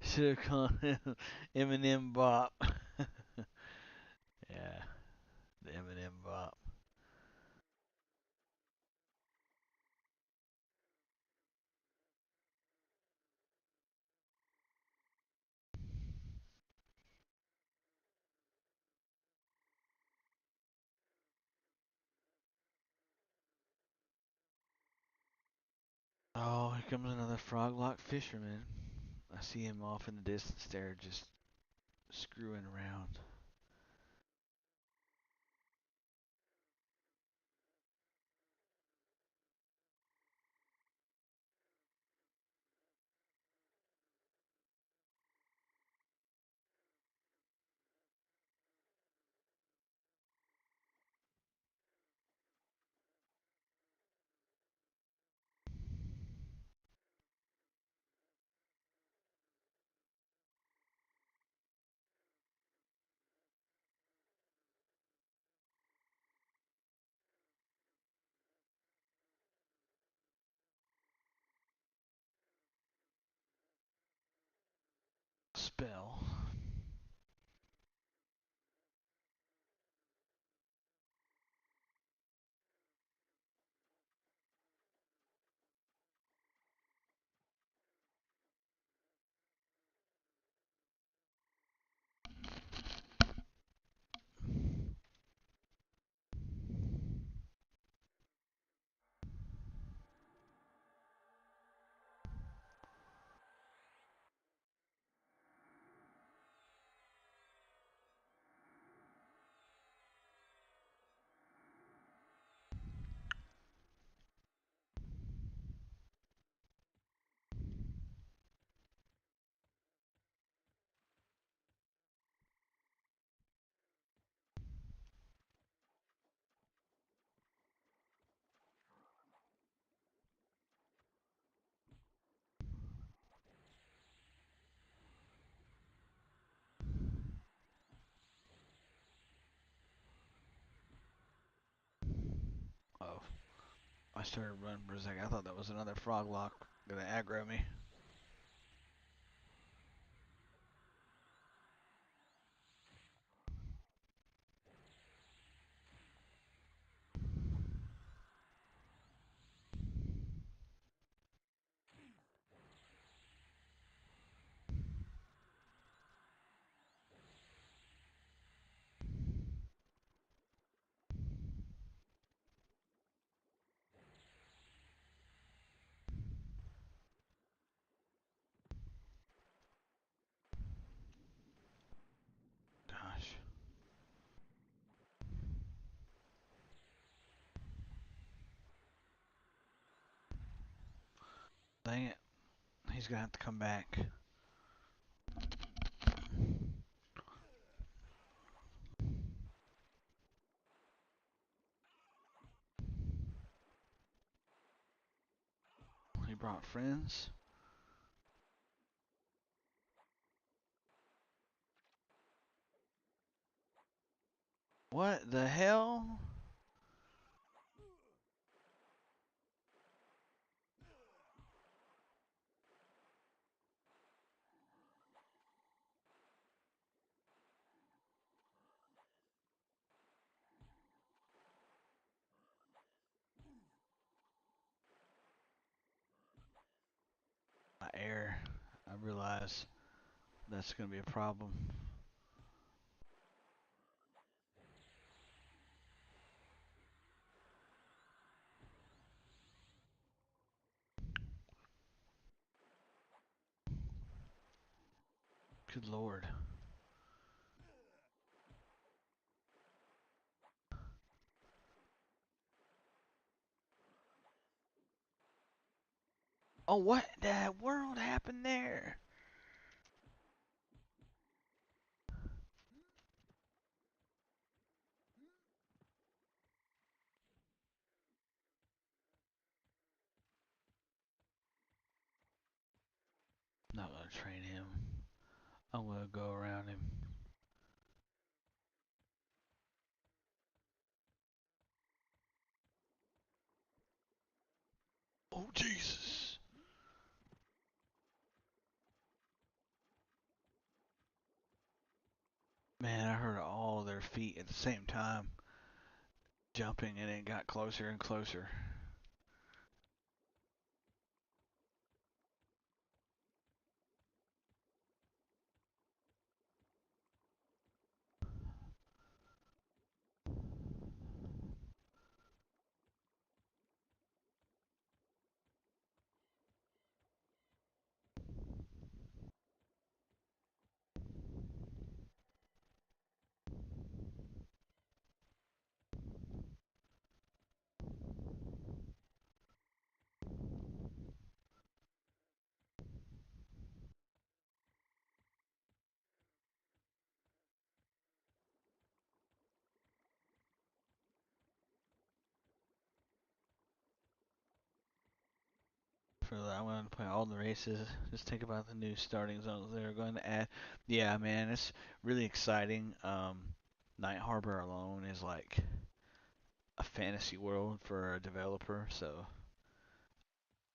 [SPEAKER 1] Should have called him Eminem Bop. Yeah, the Eminem Bop. Oh, here comes another frog-lock fisherman. I see him off in the distance there, just screwing around. Spell. Oh, I started running for a second. I thought that was another frog-lock gonna aggro me. Gosh, dang it. He's gonna have to come back. He brought friends. What the hell? My air. I realize that's going to be a problem. Good lord. Oh, what the world happened there? I'm not gonna train him. I'm gonna go around him. Oh, Jesus. Man, I heard all their feet at the same time jumping, and it got closer and closer. I'm going to play all the races. Just think about the new starting zones they're going to add. Yeah, man, it's really exciting. Night Harbor alone is like a fantasy world for a developer, so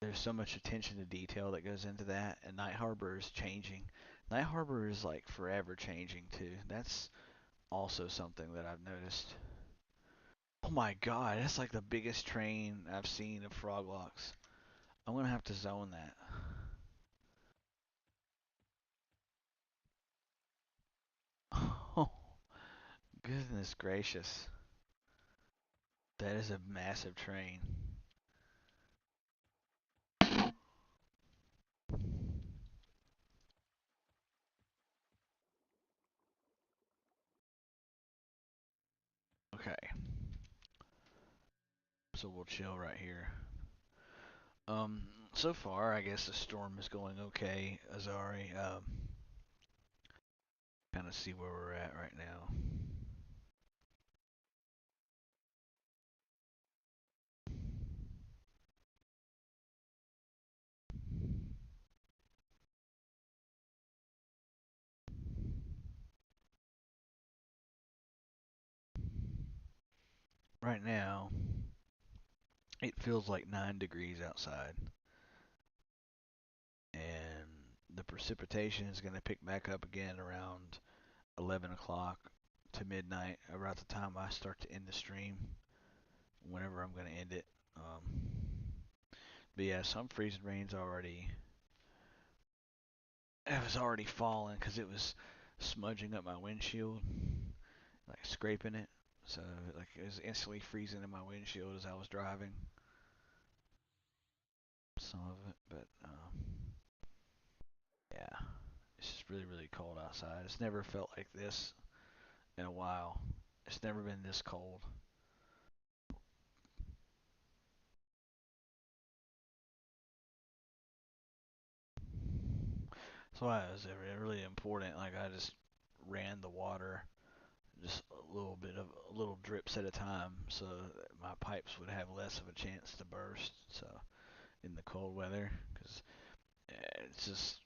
[SPEAKER 1] there's so much attention to detail that goes into that, and Night Harbor is changing. Night Harbor is like forever changing too. That's also something that I've noticed. Oh my god, that's like the biggest train I've seen of Froglocks. I'm gonna have to zone that. Oh, goodness gracious. That is a massive train. Okay, so we'll chill right here. So far, I guess the storm is going okay, Azari. Kind of see where we're at right now. Right now, it feels like 9 degrees outside, and the precipitation is going to pick back up again around 11 o'clock to midnight, around the time I start to end the stream, whenever I'm going to end it. But yeah, some freezing rain's already, it was already falling because it was smudging up my windshield, like scraping it. So like it was instantly freezing in my windshield as I was driving. Some of it, but yeah, it's just really really cold outside. It's never felt like this in a while. It's never been this cold. So why it was really important. Like I just ran the water just a little bit of a little drips at a time, so that my pipes would have less of a chance to burst. So in the cold weather, because it's just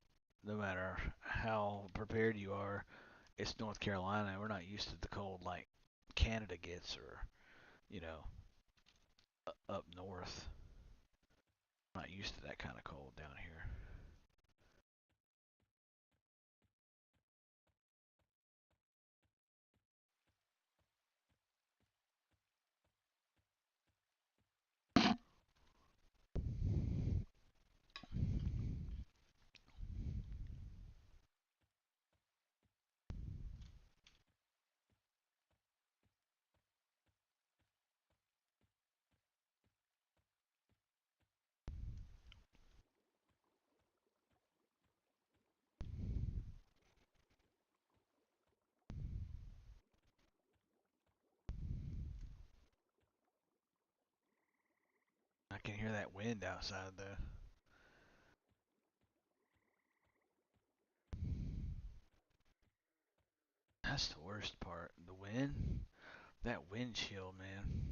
[SPEAKER 1] no matter how prepared you are, it's North Carolina. We're not used to the cold like Canada gets, or you know, up north. Not used to that kind of cold down here. can hear that wind outside though. That's the worst part. The wind. That wind chill, man.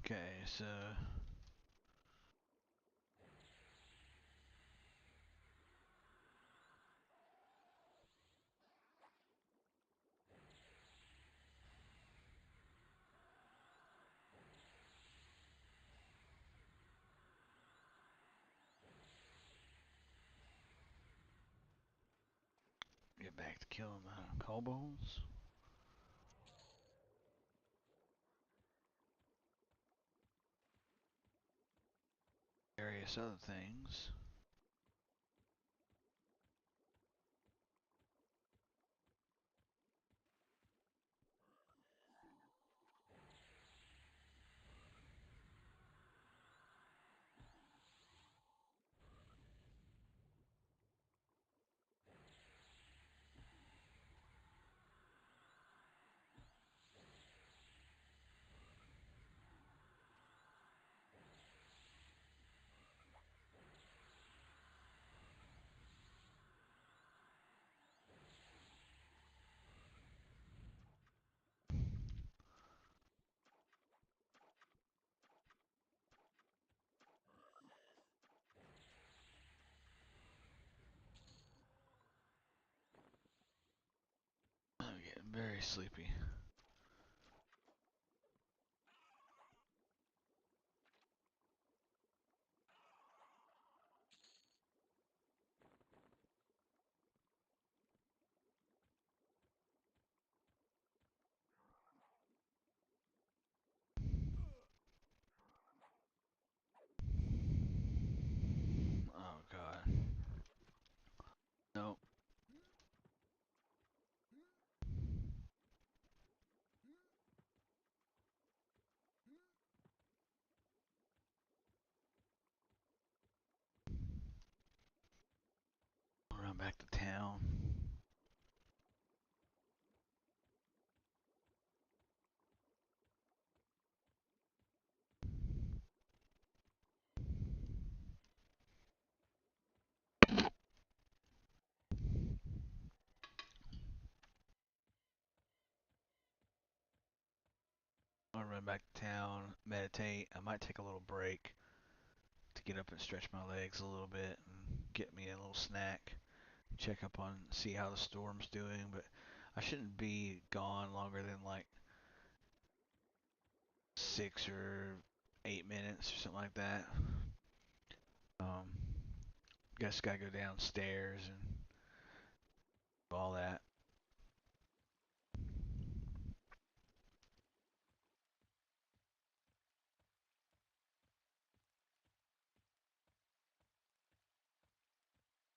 [SPEAKER 1] Okay, so get back to killing the kobolds. Various other things. I'm getting very sleepy. Oh god. Nope. Run back to town. I'll run back to town, meditate. I might take a little break to get up and stretch my legs a little bit and get me a little snack. Check up on, see how the storm's doing, but I shouldn't be gone longer than like 6 or 8 minutes or something like that. Um, guess gotta go downstairs and all that.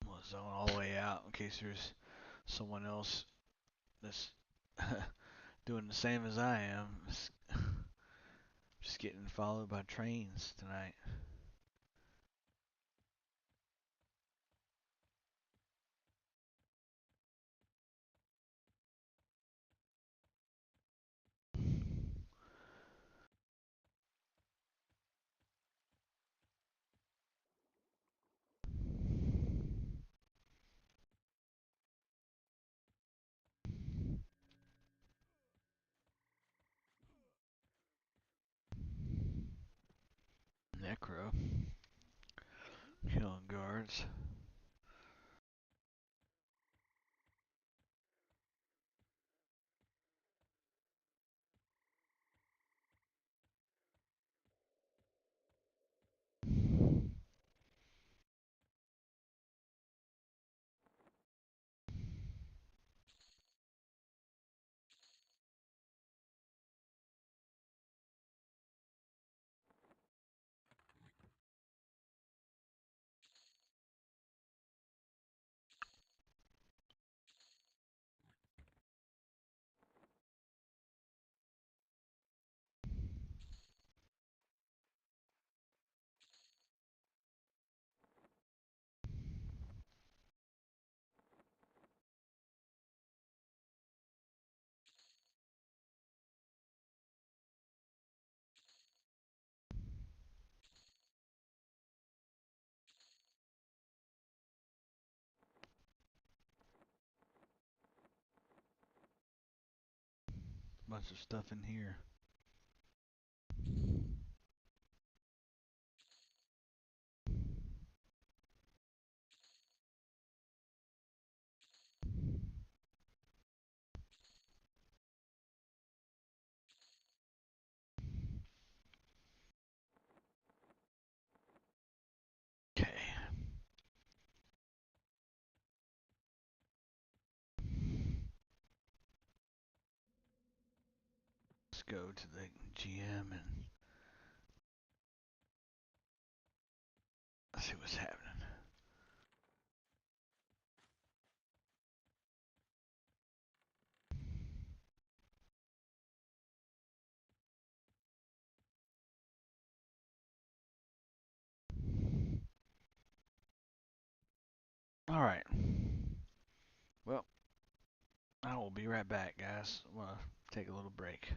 [SPEAKER 1] I'm gonna zone all the way out in case there's someone else that's doing the same as I am. Just getting followed by trains tonight. Necro killing guards. bunch of stuff in here. Okay. Let's go to the GM and see what's happening. All right. Well, I will be right back, guys. I'm gonna take a little break.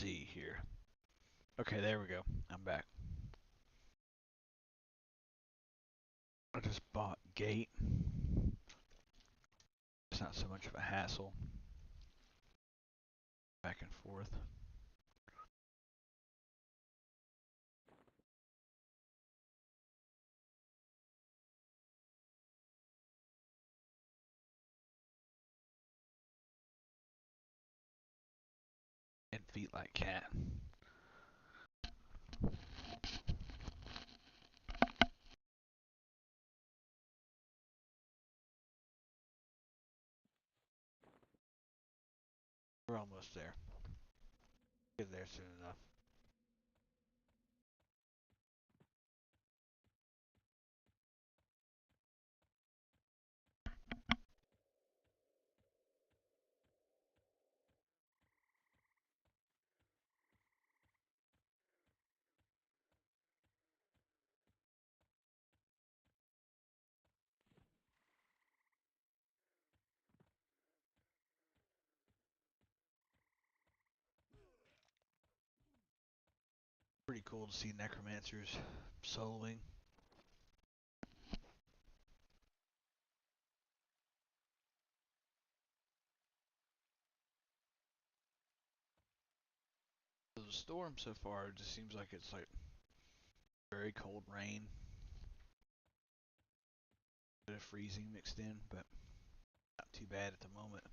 [SPEAKER 1] see here. Okay, there we go. I'm back. I just bought Gate. It's not so much of a hassle. Back and forth. And feet like cat. We're almost there. Get there soon enough. Pretty cool to see necromancers soloing. The storm so far just seems like it's like very cold rain, bit of freezing mixed in, but not too bad at the moment.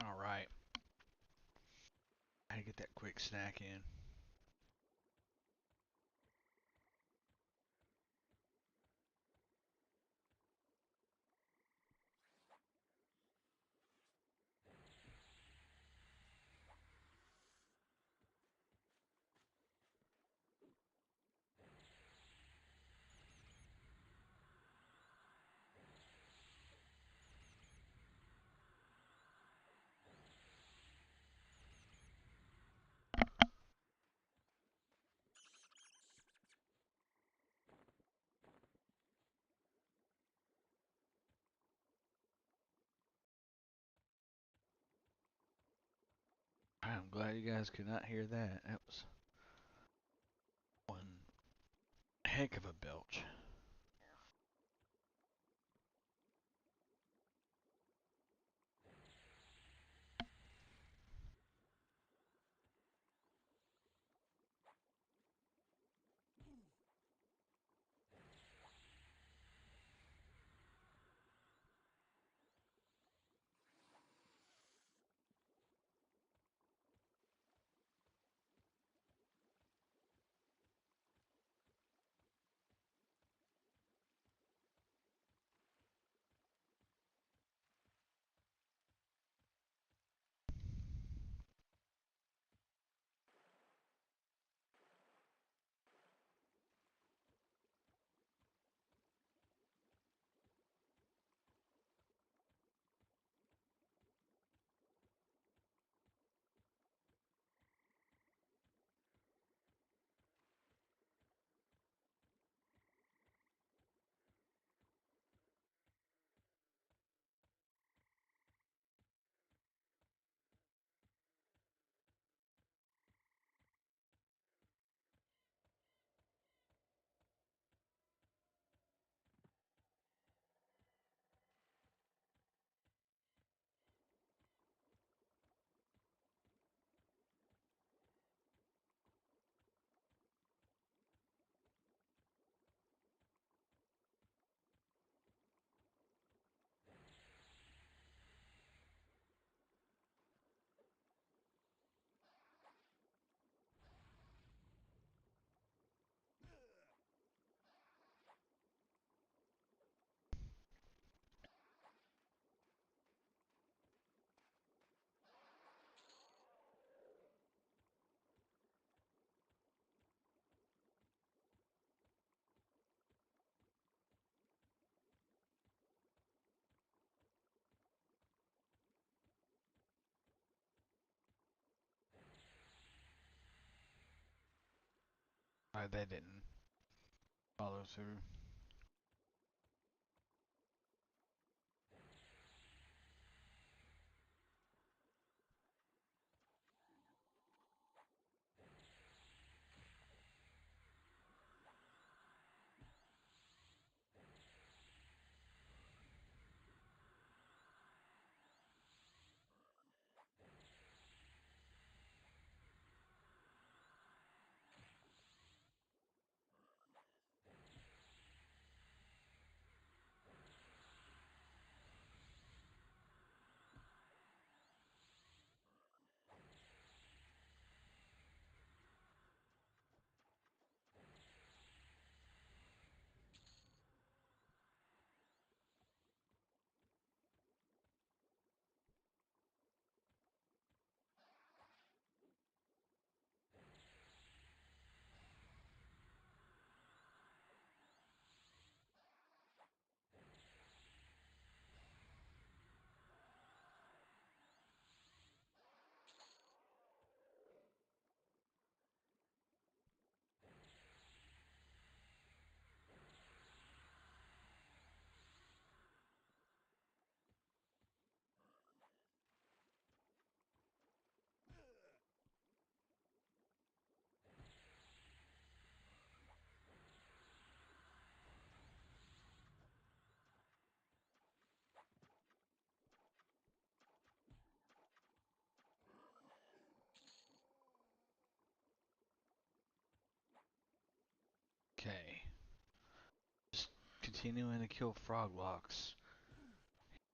[SPEAKER 1] All right, I get that quick snack in. I'm glad you guys could not hear that. That was one heck of a belch. why they didn't follow through. Okay. Just continuing to kill frog locks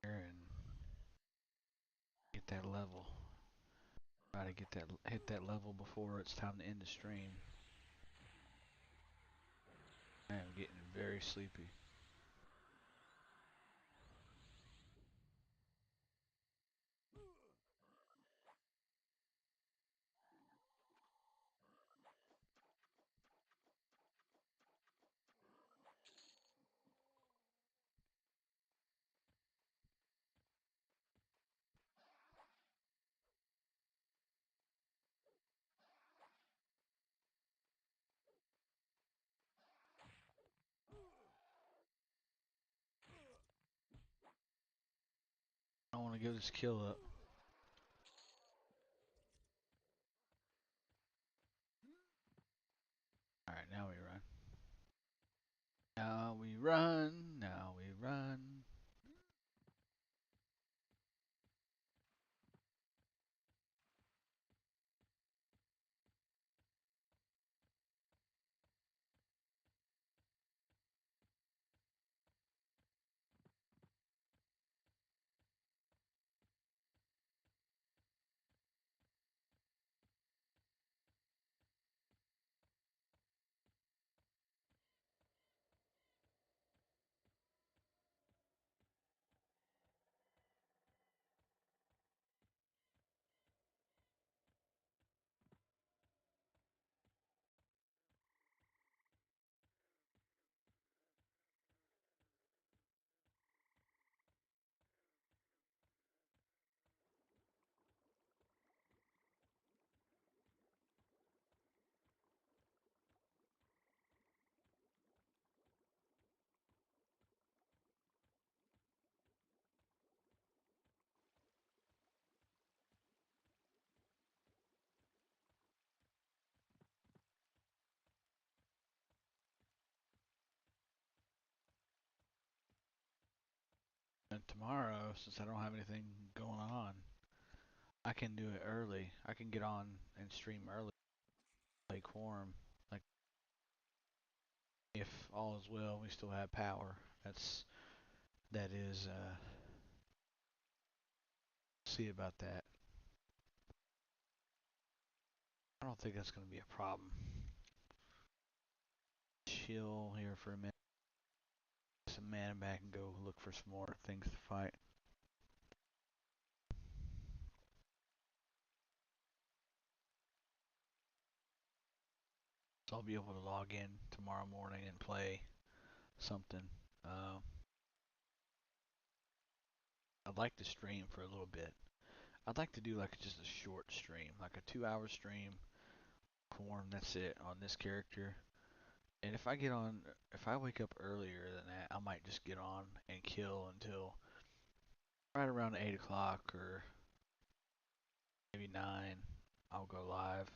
[SPEAKER 1] here and get that level. Try to get that hit that level before it's time to end the stream. I am getting very sleepy. I want to give this kill up. Alright, now we run. Now we run. Now we run. And tomorrow, since I don't have anything going on, I can do it early. I can get on and stream early, play Quarm. Like, if all is well, we still have power. That is, see about that. I don't think that's going to be a problem. Chill here for a minute. Some mana back and go look for some more things to fight. So I'll be able to log in tomorrow morning and play something. Uh, I'd like to stream for a little bit. I'd like to do like just a short stream, like a 2-hour stream. Form, that's it on this character. And if I wake up earlier than that, I might just get on and kill until right around 8 o'clock or maybe 9. I'll go live.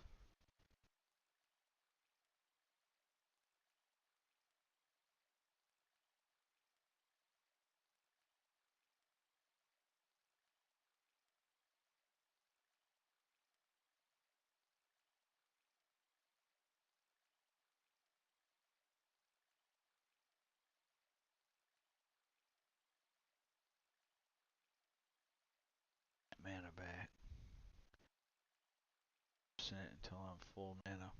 [SPEAKER 1] Mana back. Set it until I'm full mana.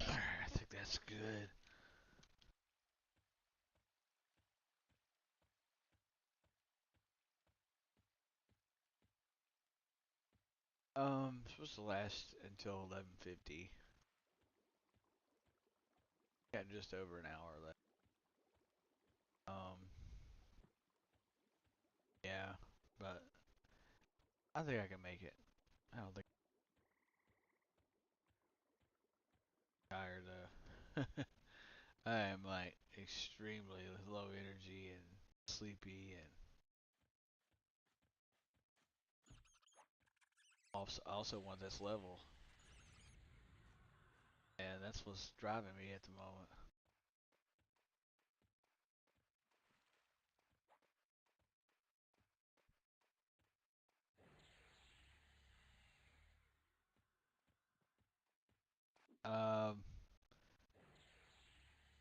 [SPEAKER 1] I think that's good. Supposed to last until 11:50. Got just over an hour left. Um, yeah, but I think I can make it. I don't think I'm tired though. I am like extremely low energy and sleepy, and also want this level, and that's what's driving me at the moment. Um,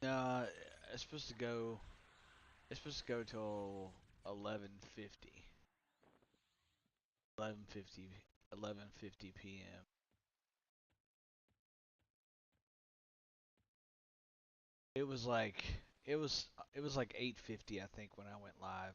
[SPEAKER 1] no, it's supposed to go. It's supposed to go till 11:50. 11:50. 11:50 p.m. It was like it was like 8:50 I think when I went live.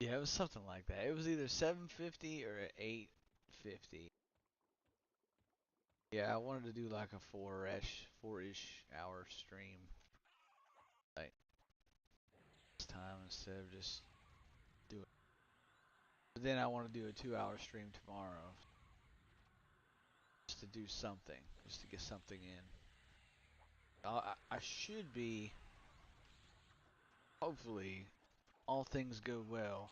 [SPEAKER 1] Yeah, it was something like that. It was either 7:50 or 8:50. Yeah, I wanted to do like a four-ish hour stream like this time instead of just do it. But then I want to do a 2-hour stream tomorrow just to do something, just to get something in. I should be, hopefully, all things go well.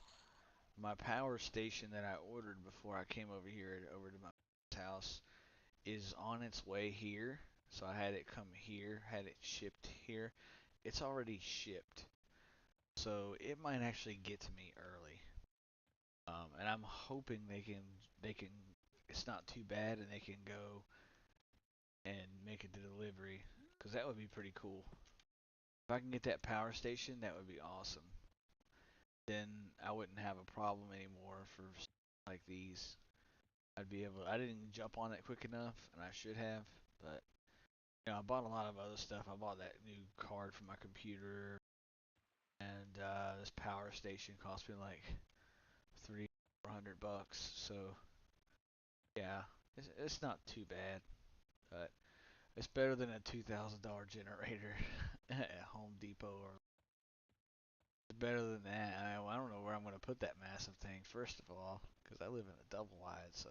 [SPEAKER 1] My power station that I ordered before I came over here over to my house is on its way here. So I had it come here, had it shipped here. It's already shipped. So it might actually get to me early. And I'm hoping they can it's not too bad and they can go and make a delivery because that would be pretty cool. If I can get that power station, that would be awesome. Then I wouldn't have a problem anymore for like these. I'd be able. I didn't jump on it quick enough, and I should have. But I bought a lot of other stuff. I bought that new card for my computer, and this power station cost me like 300 or 400 bucks. So yeah, it's not too bad, but it's better than a $2,000 generator at Home Depot, or it's better than that. I don't know where I'm gonna put that massive thing. First of all, because I live in a double wide, so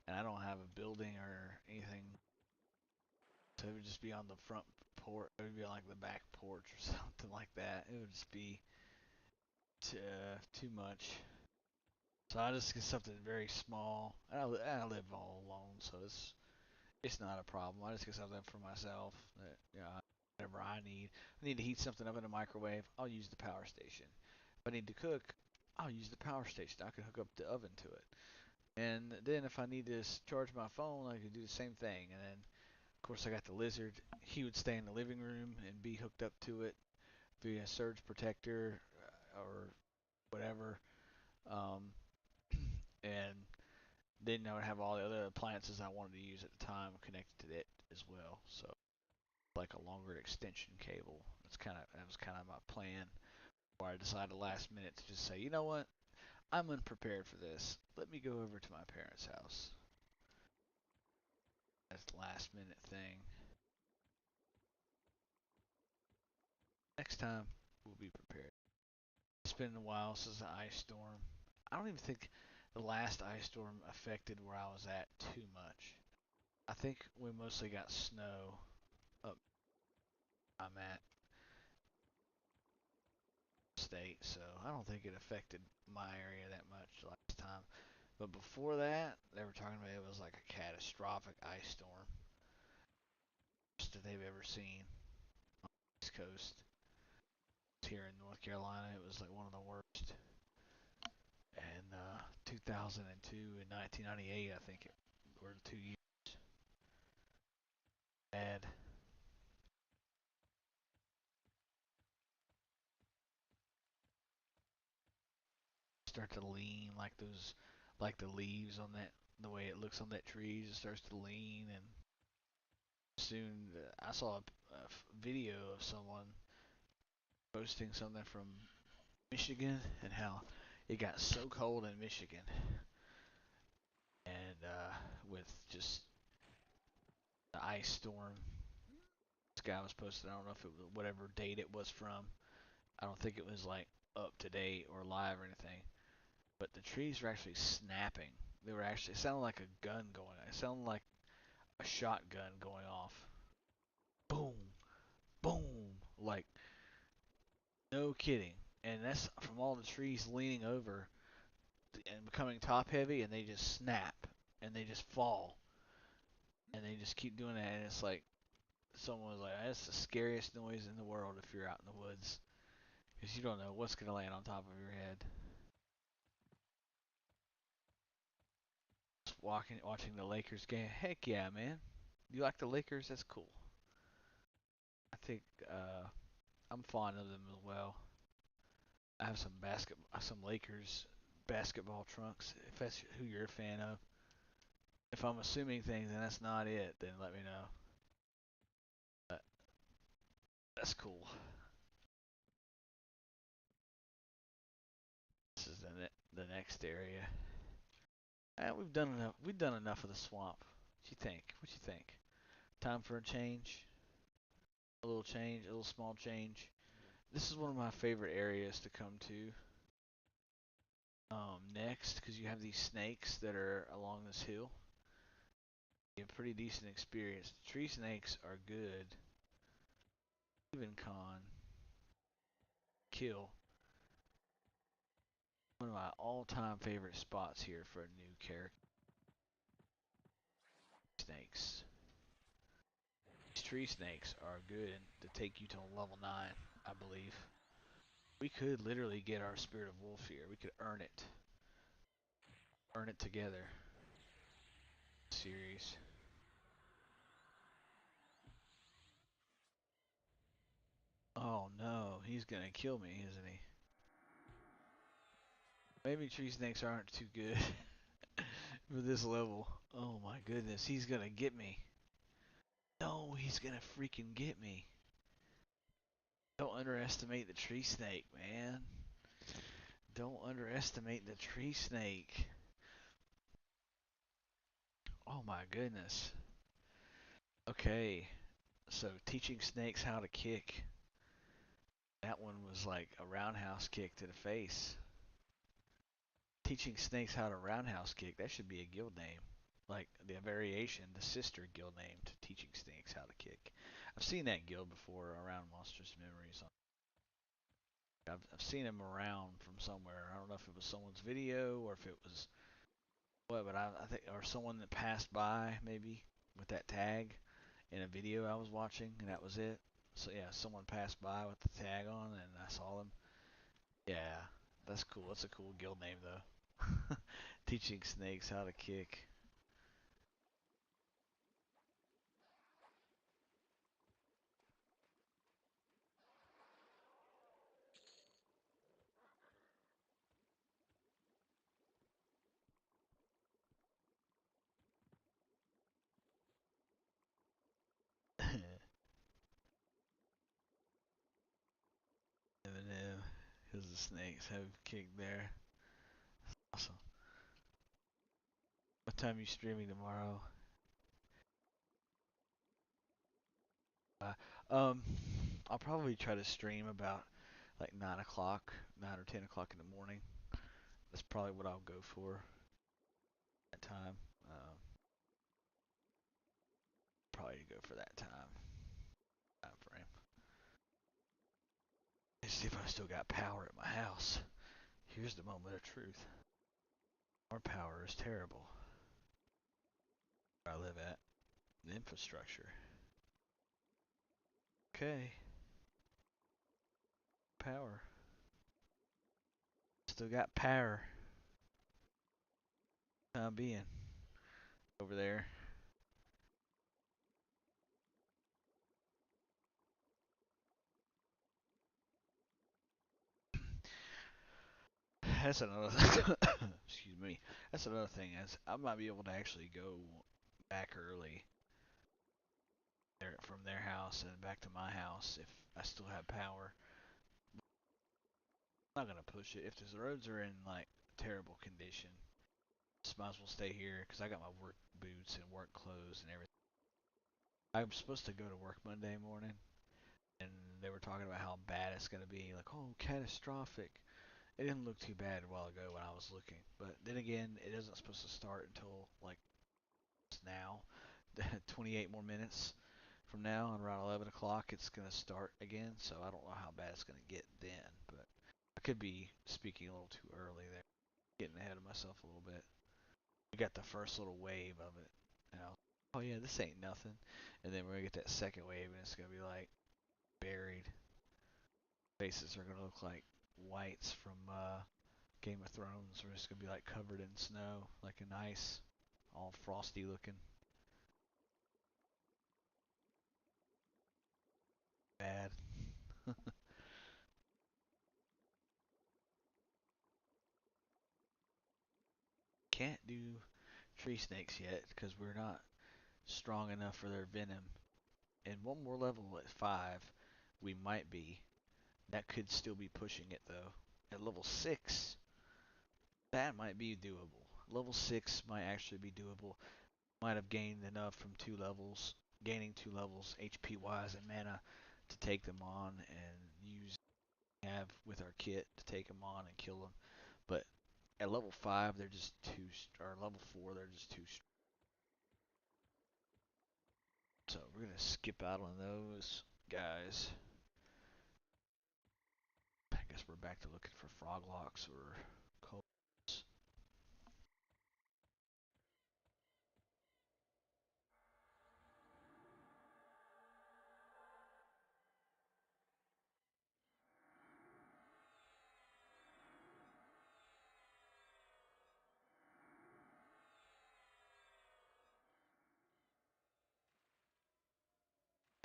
[SPEAKER 1] and I don't have a building or anything. So it would just be on the front porch. It would be on like the back porch or something like that. It would just be too much. So I just get something very small. I live all alone, so it's not a problem. I just get something for myself that. whatever I need. If I need to heat something up in a microwave, I'll use the power station. If I need to cook, I'll use the power station. I can hook up the oven to it. And then if I need to charge my phone, I can do the same thing. And then, of course, I got the lizard. He would stay in the living room and be hooked up to it via a surge protector or whatever. Um, and then I would have all the other appliances I wanted to use at the time connected to it as well. So like a longer extension cable. That was kind of my plan. Where I decided last minute to just say, you know what, I'm unprepared for this. Let me go over to my parents' house. That's the last minute thing. Next time we'll be prepared. It's been a while since the ice storm. I don't even think the last ice storm affected where I was at too much. I think we mostly got snow up I'm at state, so I don't think it affected my area that much last time. But before that, they were talking about it was like a catastrophic ice storm that they've ever seen on the East Coast. Here in North Carolina, it was like one of the worst. And 2002 and 1998, I think it were the 2 years. Bad. Start to lean like those, like the leaves on that, the way it looks on that tree, it starts to lean. And soon, I saw a video of someone posting something from Michigan and how it got so cold in Michigan, and with just the ice storm. This guy was posted. I don't know if it was whatever date it was from. I don't think it was like up to date or live or anything. But the trees were actually snapping. They were actually, it sounded like a gun going. It sounded like a shotgun going off. Boom, boom, like no kidding. And that's from all the trees leaning over and becoming top heavy, and they just snap and they just fall and they just keep doing that. And it's like someone was like, "That's the scariest noise in the world if you're out in the woods, because you don't know what's gonna land on top of your head." Just watching the Lakers game. Heck yeah, man! You like the Lakers? That's cool. I think I'm fond of them as well. I have some Lakers basketball trunks. If that's who you're a fan of. If I'm assuming things and that's not it, then let me know. But that's cool. This is the next area. We've done enough. We've done enough of the swamp. What you think? What you think? Time for a change. A little change. A little small change. This is one of my favorite areas to come to. Next, because you have these snakes that are along this hill. You have a pretty decent experience. The tree snakes are good. Even con kill. One of my all-time favorite spots here for a new character. Snakes. These tree snakes are good to take you to level 9, I believe. We could literally get our Spirit of Wolf here. We could earn it. Earn it together. Series. Oh no, he's gonna kill me, isn't he? Maybe tree snakes aren't too good for this level. Oh my goodness, he's gonna get me. No, he's gonna freaking get me. Don't underestimate the tree snake, man. Don't underestimate the tree snake. Oh my goodness. Okay, so teaching snakes how to kick. That one was like a roundhouse kick to the face. Teaching snakes how to roundhouse kick, that should be a guild name. Like the variation, the sister guild name to teaching snakes how to kick. I've seen that guild before around Monstrous Memories. I've seen him around from somewhere. I don't know if it was someone's video or if it was what, but I think, or someone that passed by maybe with that tag in a video I was watching, and that was it. So yeah, someone passed by with the tag on, and I saw them. Yeah, that's cool. That's a cool guild name though. Teaching snakes how to kick. Eminem, because the snakes have kicked there. Awesome. What time are you streaming tomorrow? Uh, um, I'll probably try to stream about like 9 o'clock, 9 or 10 o'clock in the morning. That's probably what I'll go for that time. Probably go for that time frame. Let's see if I still got power at my house. Here's the moment of truth. Our power is terrible. Where I live at. The infrastructure. Okay. Power. Still got power. Time being. Over there. That's another excuse me. That's another thing is I might be able to actually go back early there from their house and back to my house if I still have power. I'm not gonna push it. If the roads are in like terrible condition, just might as well stay here because I got my work boots and work clothes and everything. I'm supposed to go to work Monday morning, and they were talking about how bad it's gonna be. Like, oh, catastrophic. It didn't look too bad a while ago when I was looking, but then again, it isn't supposed to start until like now. 28 more minutes from now, and around 11 o'clock, it's gonna start again. So I don't know how bad it's gonna get then, but I could be speaking a little too early there, getting ahead of myself a little bit. We got the first little wave of it, and I was, oh yeah, this ain't nothing. And then we're gonna get that second wave, and it's gonna be like buried. Faces are gonna look like whites from Game of Thrones. We're just gonna be like covered in snow, like in ice, all frosty looking. Bad. Can't do tree snakes yet because we're not strong enough for their venom. And one more level at 5, we might be. That could still be pushing it though. At level 6, that might be doable. Level 6 might actually be doable. Might have gained enough from 2 levels, gaining 2 levels HP wise and mana to take them on and use have with our kit to take them on and kill them. But at level 5, they're just too, or level 4, they're just too. So we're gonna skip out on those guys. I guess we're back to looking for frog locks or coals.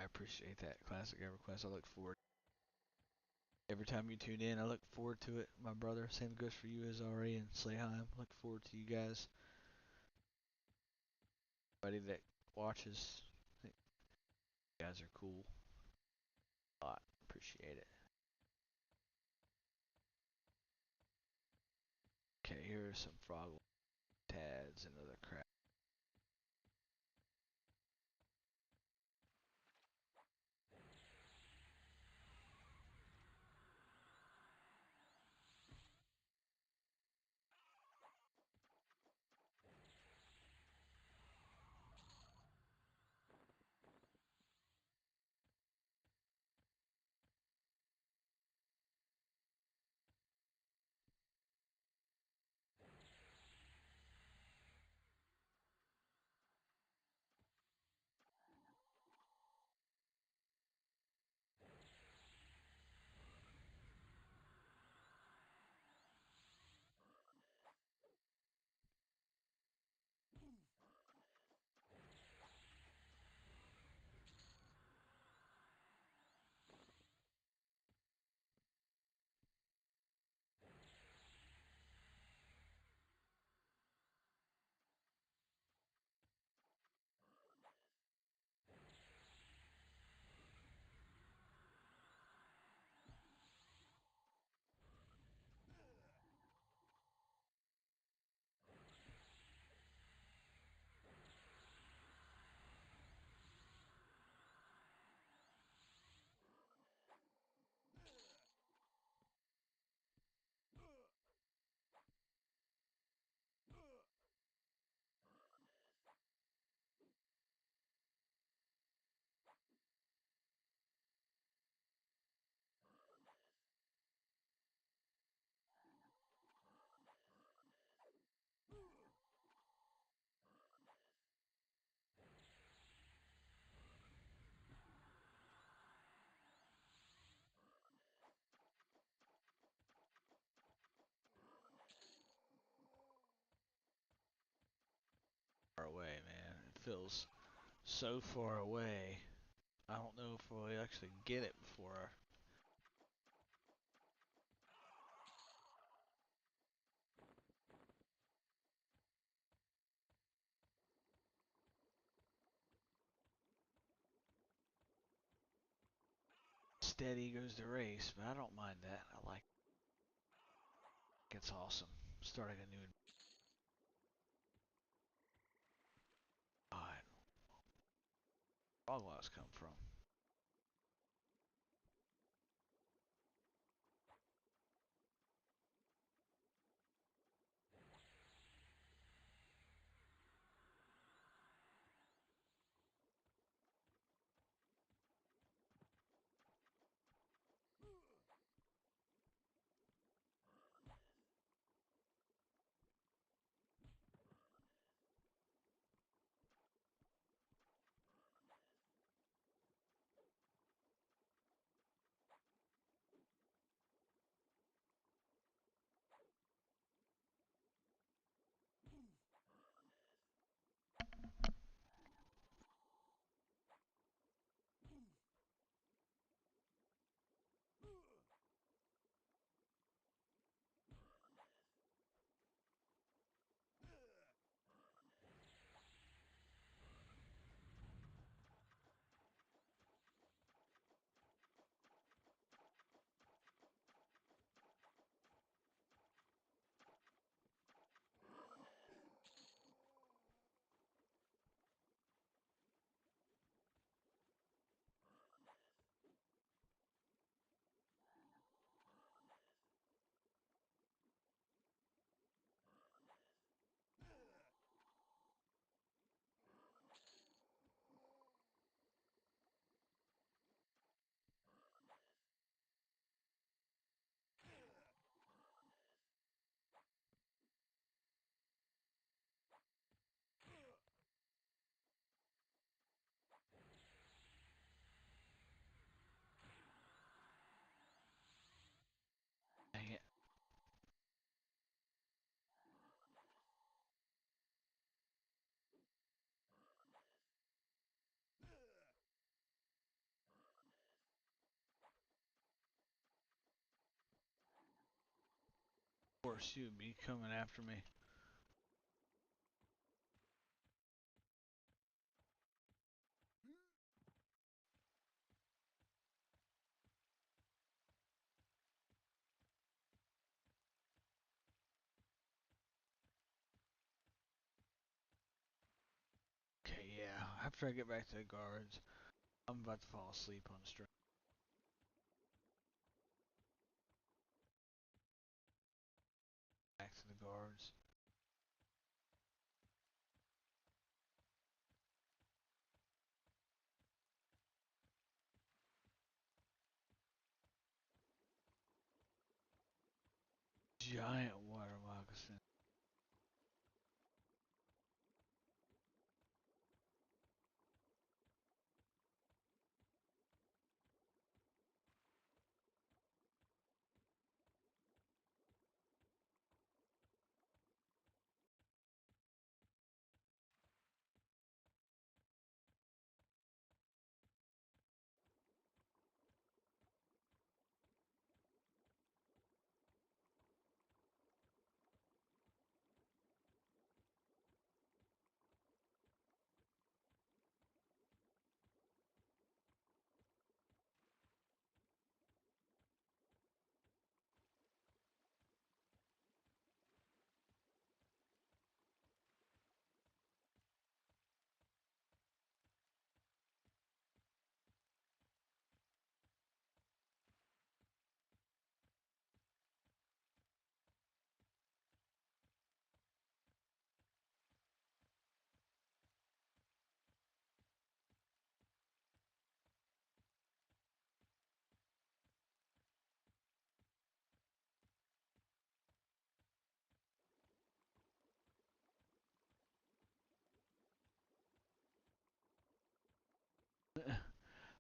[SPEAKER 1] I appreciate that classic EverQuest. I look forward. Every time you tune in, I look forward to it, my brother. Same goes for you as Ari and Slayheim. Look forward to you guys. Everybody that watches, I think you guys are cool. A lot. Appreciate it. Okay, here are some frog tads and other crap. far away, man. It feels so far away. I don't know if we'll actually get it before. Steady goes the race, but I don't mind that. I like it. It's awesome. Starting a new. God, frog come from? Dang it. Of course, you'd be coming after me. Okay, yeah. After I get back to the guards, I'm about to fall asleep on the stream. Back to the guards. Giant water moccasin.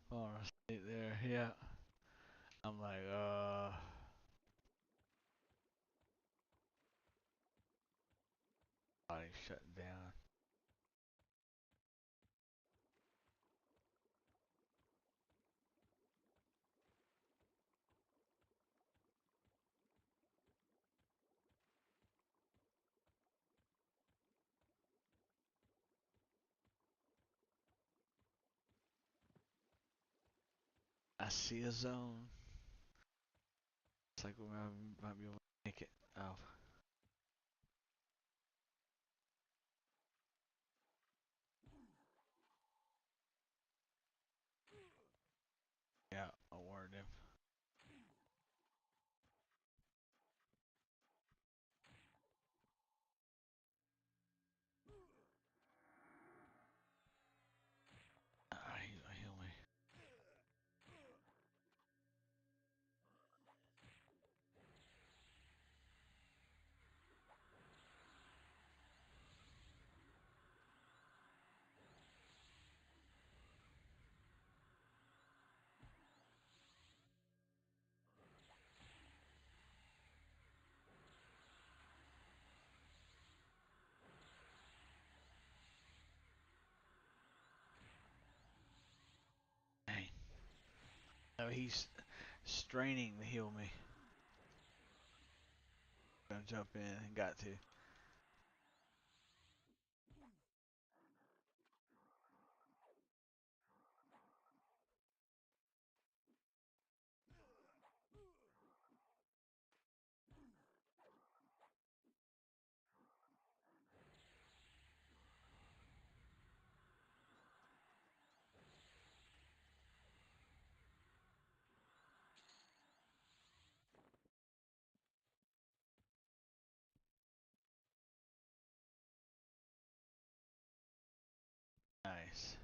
[SPEAKER 1] Falling asleep there, yeah. I'm like, body shut down. I see a zone. It's like we might be able to make it. Oh, yeah, I warned him. Heal me. Dang. No, he's straining to heal me. Gonna jump in and got to. Nice.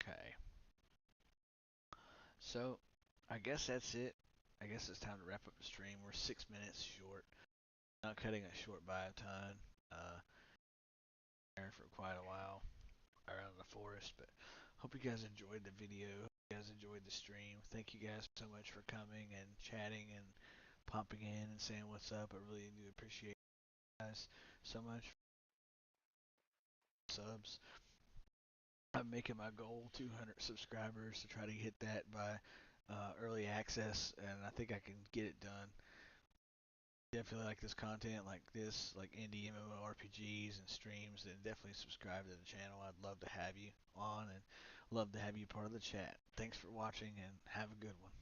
[SPEAKER 1] Okay. So, I guess that's it. I guess it's time to wrap up the stream. We're 6 minutes short. Not cutting it short by a ton. There for quite a while around the forest, but hope you guys enjoyed the video. Hope you guys enjoyed the stream. Thank you guys so much for coming and chatting and popping in and saying what's up. I really do appreciate you guys so much. Subs. I'm making my goal 200 subscribers to try to hit that by early access, and I think I can get it done. Definitely like this content, like this, like indie MMORPGs and streams, then definitely subscribe to the channel. I'd love to have you on and love to have you part of the chat. Thanks for watching and have a good one.